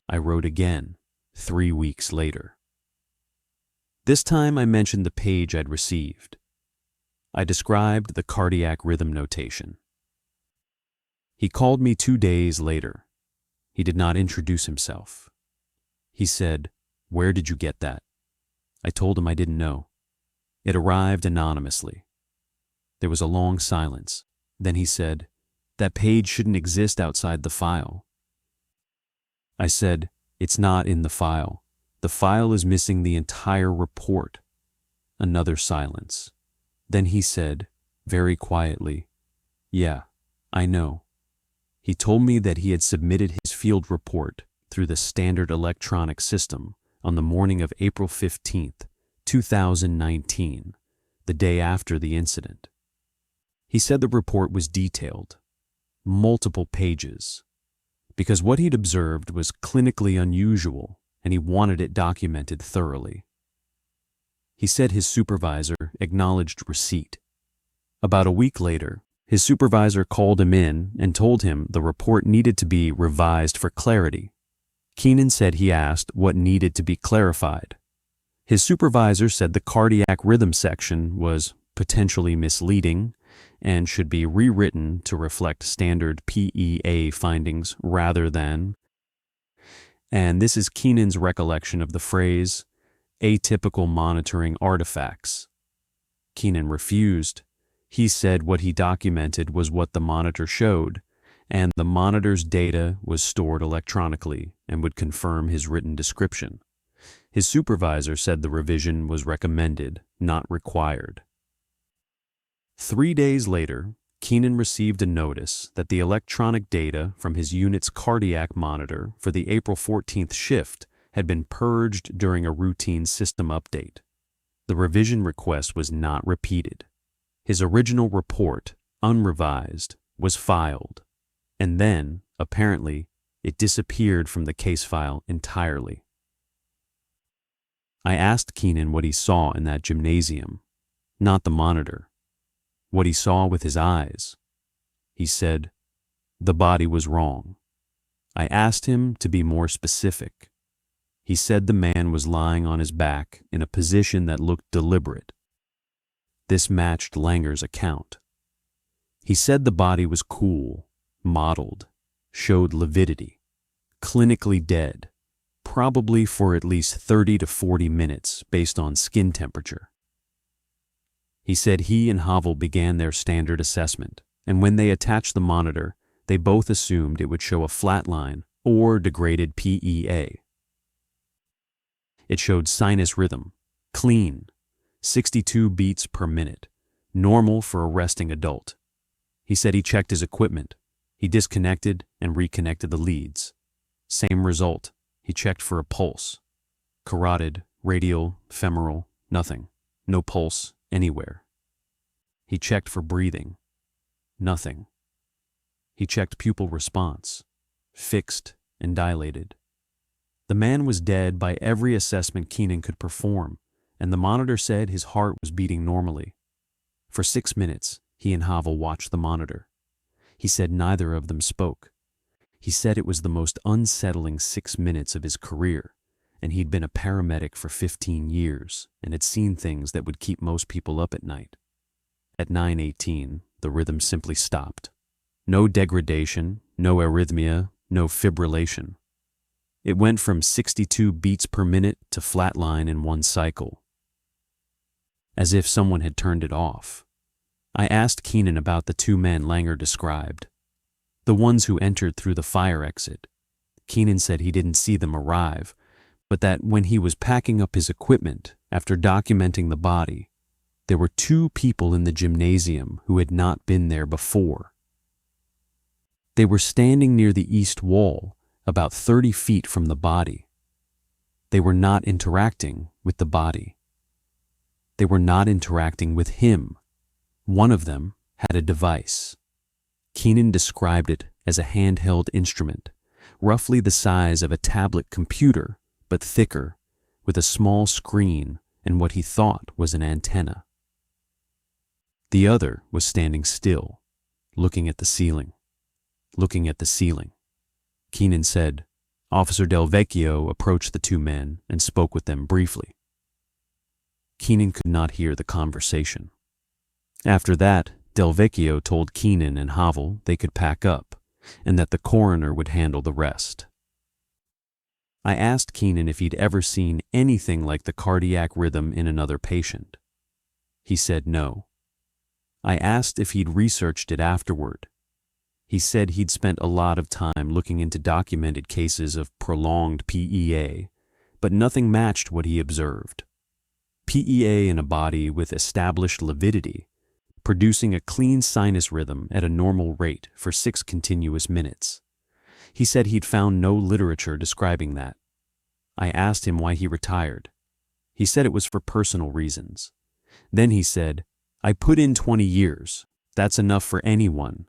I wrote again, 3 weeks later. This time I mentioned the page I'd received. I described the cardiac rhythm notation. He called me 2 days later. He did not introduce himself. He said, "Where did you get that?" I told him I didn't know. It arrived anonymously. There was a long silence. Then he said, "That page shouldn't exist outside the file." I said, "It's not in the file. The file is missing the entire report." Another silence. Then he said, very quietly, "Yeah, I know." He told me that he had submitted his field report through the standard electronic system on the morning of April 15th, 2019, the day after the incident. He said the report was detailed, multiple pages, because what he'd observed was clinically unusual and he wanted it documented thoroughly. He said his supervisor acknowledged receipt. About a week later, his supervisor called him in and told him the report needed to be revised for clarity. Keenan said he asked what needed to be clarified. His supervisor said the cardiac rhythm section was potentially misleading and should be rewritten to reflect standard PEA findings rather than, and this is Keenan's recollection of the phrase, atypical monitoring artifacts. Keenan refused. He said what he documented was what the monitor showed, and the monitor's data was stored electronically and would confirm his written description. His supervisor said the revision was recommended, not required. 3 days later, Keenan received a notice that the electronic data from his unit's cardiac monitor for the April 14th shift had been purged during a routine system update. The revision request was not repeated. His original report, unrevised, was filed, and then, apparently, it disappeared from the case file entirely. I asked Keenan what he saw in that gymnasium, not the monitor, what he saw with his eyes. He said, "The body was wrong." I asked him to be more specific. He said the man was lying on his back in a position that looked deliberate. This matched Langer's account. He said the body was cool, mottled, showed lividity, clinically dead, probably for at least 30 to 40 minutes based on skin temperature. He said he and Havel began their standard assessment, and when they attached the monitor, they both assumed it would show a flat line or degraded PEA. It showed sinus rhythm, clean, 62 beats per minute, normal for a resting adult. He said he checked his equipment. He disconnected and reconnected the leads. Same result. He checked for a pulse. Carotid, radial, femoral, nothing. No pulse anywhere. He checked for breathing. Nothing. He checked pupil response. Fixed and dilated. The man was dead by every assessment Keenan could perform, and the monitor said his heart was beating normally. For 6 minutes, he and Havel watched the monitor. He said neither of them spoke. He said it was the most unsettling 6 minutes of his career, and he'd been a paramedic for 15 years and had seen things that would keep most people up at night. At 9:18, the rhythm simply stopped. No degradation, no arrhythmia, no fibrillation. It went from 62 beats per minute to flatline in one cycle, as if someone had turned it off. I asked Keenan about the 2 men Langer described, the ones who entered through the fire exit. Keenan said he didn't see them arrive, but that when he was packing up his equipment after documenting the body, there were 2 people in the gymnasium who had not been there before. They were standing near the east wall, about 30 feet from the body. They were not interacting with the body. They were not interacting with him. One of them had a device. Keenan described it as a handheld instrument, roughly the size of a tablet computer, but thicker, with a small screen and what he thought was an antenna. The other was standing still, looking at the ceiling, looking at the ceiling. Keenan said. Officer Del Vecchio approached the two men and spoke with them briefly. Keenan could not hear the conversation. After that, Del Vecchio told Keenan and Havel they could pack up and that the coroner would handle the rest. I asked Keenan if he'd ever seen anything like the cardiac rhythm in another patient. He said no. I asked if he'd researched it afterward. He said he'd spent a lot of time looking into documented cases of prolonged PEA, but nothing matched what he observed. PEA in a body with established lividity, producing a clean sinus rhythm at a normal rate for 6 continuous minutes. He said he'd found no literature describing that. I asked him why he retired. He said it was for personal reasons. Then he said, I put in 20 years. That's enough for anyone.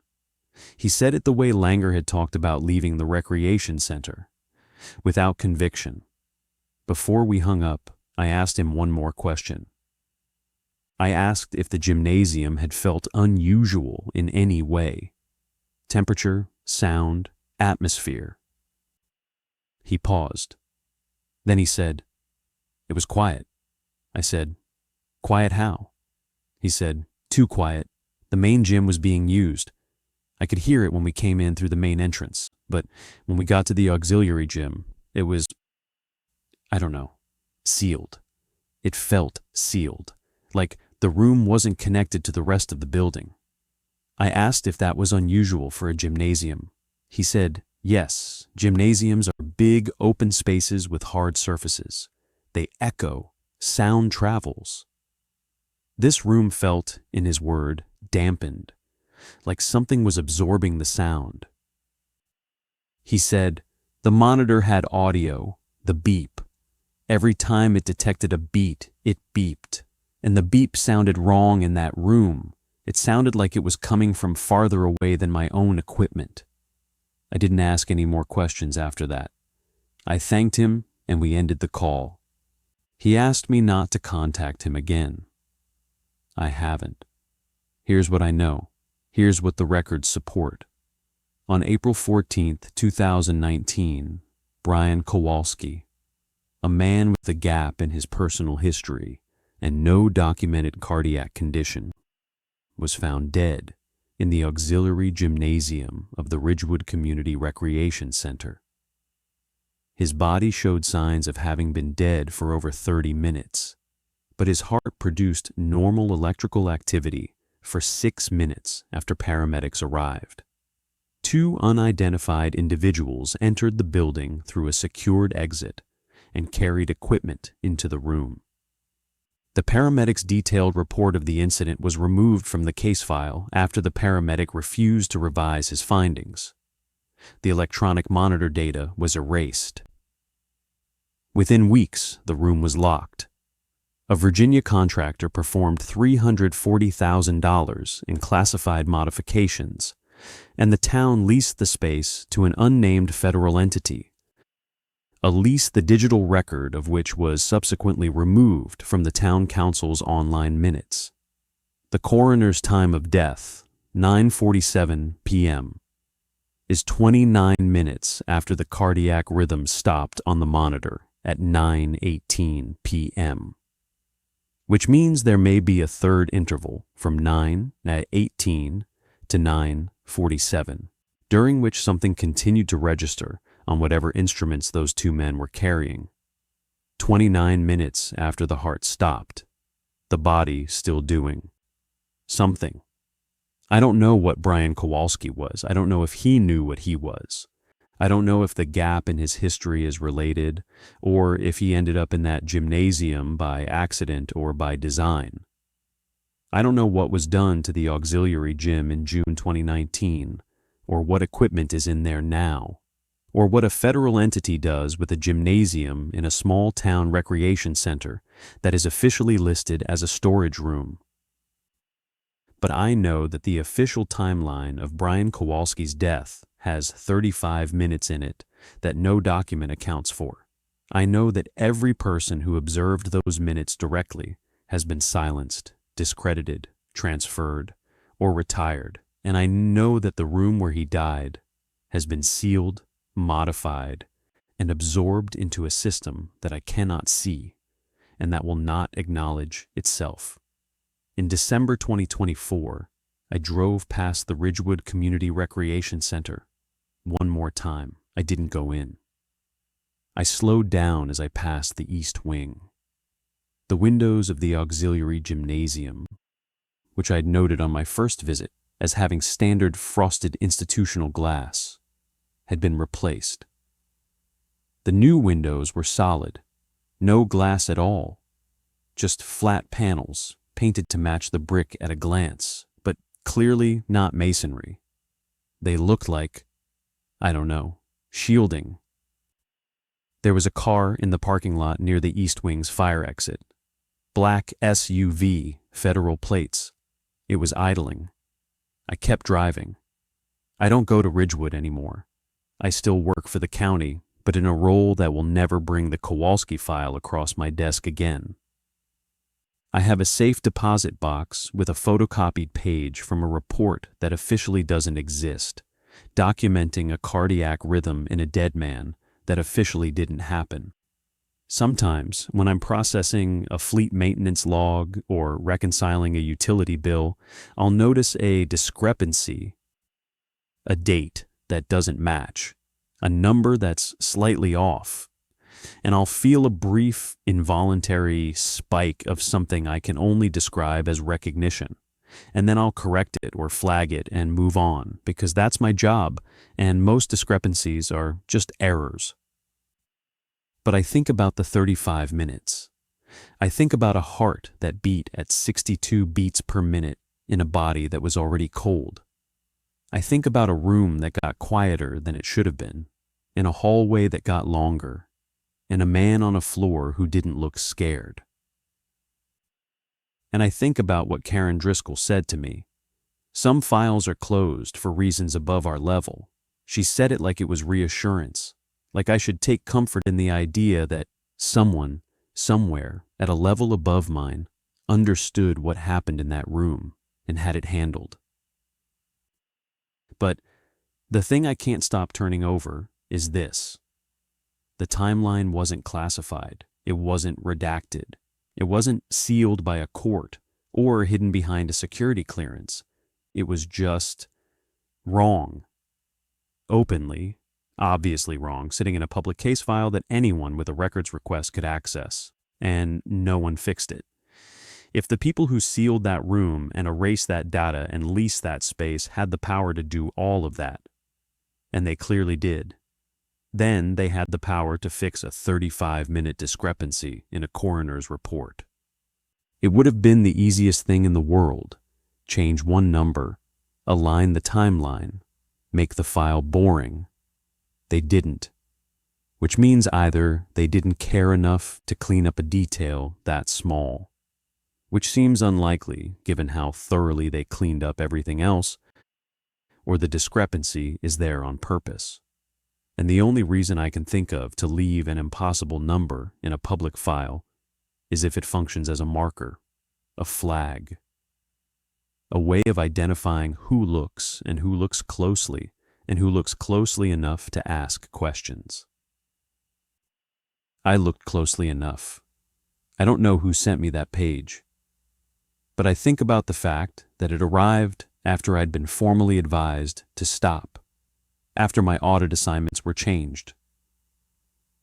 He said it the way Langer had talked about leaving the recreation center, without conviction. Before we hung up, I asked him one more question. I asked if the gymnasium had felt unusual in any way. Temperature, sound, atmosphere. He paused. Then he said, it was quiet. I said, quiet how? He said, too quiet. The main gym was being used. I could hear it when we came in through the main entrance, but when we got to the auxiliary gym, it was, I don't know, sealed. It felt sealed, like the room wasn't connected to the rest of the building. I asked if that was unusual for a gymnasium. He said, yes, gymnasiums are big open spaces with hard surfaces. They echo, sound travels. This room felt, in his word, dampened, like something was absorbing the sound. He said, the monitor had audio, the beep. Every time it detected a beat, it beeped. And the beep sounded wrong in that room. It sounded like it was coming from farther away than my own equipment. I didn't ask any more questions after that. I thanked him and we ended the call. He asked me not to contact him again. I haven't. Here's what I know. Here's what the records support. On April 14th, 2019, Brian Kowalski, a man with a gap in his personal history and no documented cardiac condition, was found dead in the auxiliary gymnasium of the Ridgewood Community Recreation Center. His body showed signs of having been dead for over 30 minutes, but his heart produced normal electrical activity for 6 minutes after paramedics arrived. 2 unidentified individuals entered the building through a secured exit and carried equipment into the room. The paramedic's detailed report of the incident was removed from the case file after the paramedic refused to revise his findings. The electronic monitor data was erased. Within weeks, the room was locked. A Virginia contractor performed $340,000 in classified modifications, and the town leased the space to an unnamed federal entity, a lease the digital record of which was subsequently removed from the town council's online minutes. The coroner's time of death, 9:47 p.m., is 29 minutes after the cardiac rhythm stopped on the monitor at 9:18 p.m., which means there may be a third interval from 9:18 to 9:47, during which something continued to register on whatever instruments those 2 men were carrying. 29 minutes after the heart stopped, the body still doing something. I don't know what Brian Kowalski was. I don't know if he knew what he was. I don't know if the gap in his history is related, or if he ended up in that gymnasium by accident or by design. I don't know what was done to the auxiliary gym in June 2019, or what equipment is in there now, or what a federal entity does with a gymnasium in a small town recreation center that is officially listed as a storage room. But I know that the official timeline of Brian Kowalski's death has 35 minutes in it that no document accounts for. I know that every person who observed those minutes directly has been silenced, discredited, transferred, or retired and I know that the room where he died has been sealed, modified, and absorbed into a system that I cannot see and that will not acknowledge itself. In December 2024, I drove past the Ridgewood Community Recreation Center. One more time, I didn't go in. I slowed down as I passed the east wing. The windows of the auxiliary gymnasium, which I had noted on my first visit as having standard frosted institutional glass, had been replaced. The new windows were solid, no glass at all, just flat panels painted to match the brick at a glance, but clearly not masonry. They looked like, I don't know, shielding. There was a car in the parking lot near the East Wing's fire exit. Black SUV, federal plates. It was idling. I kept driving. I don't go to Ridgewood anymore. I still work for the county, but in a role that will never bring the Kowalski file across my desk again. I have a safe deposit box with a photocopied page from a report that officially doesn't exist, documenting a cardiac rhythm in a dead man that officially didn't happen. Sometimes, when I'm processing a fleet maintenance log or reconciling a utility bill, I'll notice a discrepancy, a date that doesn't match, a number that's slightly off, and I'll feel a brief, involuntary spike of something I can only describe as recognition, and then I'll correct it or flag it and move on, because that's my job, and most discrepancies are just errors. But I think about the 35 minutes. I think about a heart that beat at 62 beats per minute in a body that was already cold. I think about a room that got quieter than it should have been, in a hallway that got longer, and a man on a floor who didn't look scared. And I think about what Karen Driscoll said to me. Some files are closed for reasons above our level. She said it like it was reassurance, like I should take comfort in the idea that someone, somewhere, at a level above mine, understood what happened in that room and had it handled. But the thing I can't stop turning over is this. The timeline wasn't classified. It wasn't redacted. It wasn't sealed by a court or hidden behind a security clearance. It was just wrong. Openly, obviously wrong, sitting in a public case file that anyone with a records request could access, and no one fixed it. If the people who sealed that room and erased that data and leased that space had the power to do all of that, and they clearly did, then they had the power to fix a 35-minute discrepancy in a coroner's report. It would have been the easiest thing in the world. Change one number, align the timeline, make the file boring. They didn't, which means either they didn't care enough to clean up a detail that small, which seems unlikely given how thoroughly they cleaned up everything else, or the discrepancy is there on purpose. And the only reason I can think of to leave an impossible number in a public file is if it functions as a marker, a flag, a way of identifying who looks and who looks closely and who looks closely enough to ask questions. I looked closely enough. I don't know who sent me that page, but I think about the fact that it arrived after I'd been formally advised to stop, after my audit assignments were changed,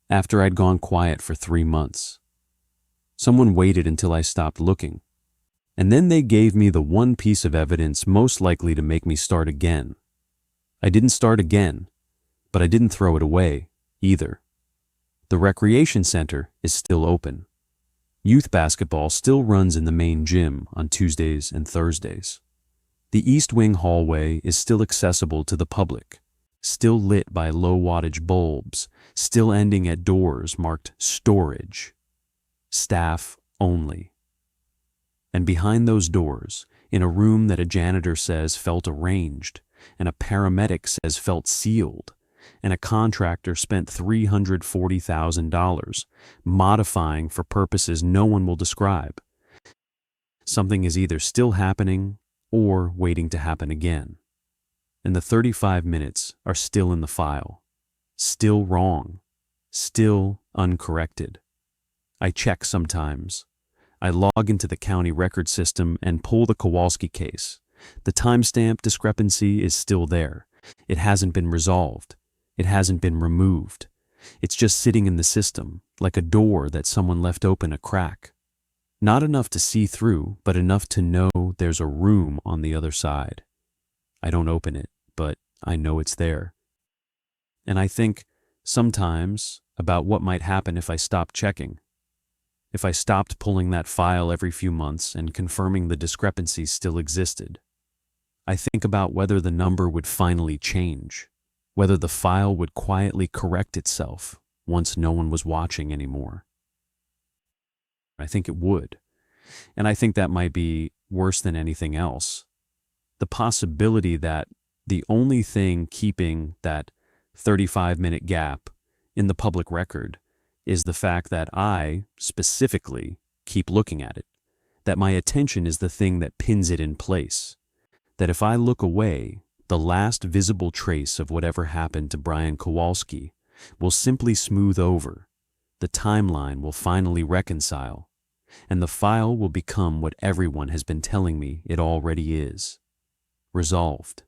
after I'd gone quiet for 3 months. Someone waited until I stopped looking, and then they gave me the one piece of evidence most likely to make me start again. I didn't start again, but I didn't throw it away either. The recreation center is still open. Youth basketball still runs in the main gym on Tuesdays and Thursdays. The East Wing hallway is still accessible to the public, still lit by low-wattage bulbs, still ending at doors marked storage, staff only. And behind those doors, in a room that a janitor says felt arranged, and a paramedic says felt sealed, and a contractor spent $340,000 modifying for purposes no one will describe, something is either still happening or waiting to happen again. And the 35 minutes are still in the file. Still wrong. Still uncorrected. I check sometimes. I log into the county record system and pull the Kowalski case. The timestamp discrepancy is still there. It hasn't been resolved. It hasn't been removed. It's just sitting in the system, like a door that someone left open a crack. Not enough to see through, but enough to know there's a room on the other side. I don't open it, but I know it's there. And I think, sometimes, about what might happen if I stopped checking. If I stopped pulling that file every few months and confirming the discrepancies still existed. I think about whether the number would finally change, whether the file would quietly correct itself once no one was watching anymore. I think it would, and I think that might be worse than anything else. The possibility that the only thing keeping that 35-minute gap in the public record is the fact that I, specifically, keep looking at it, that my attention is the thing that pins it in place, that if I look away, the last visible trace of whatever happened to Brian Kowalski will simply smooth over, the timeline will finally reconcile, and the file will become what everyone has been telling me it already is: resolved.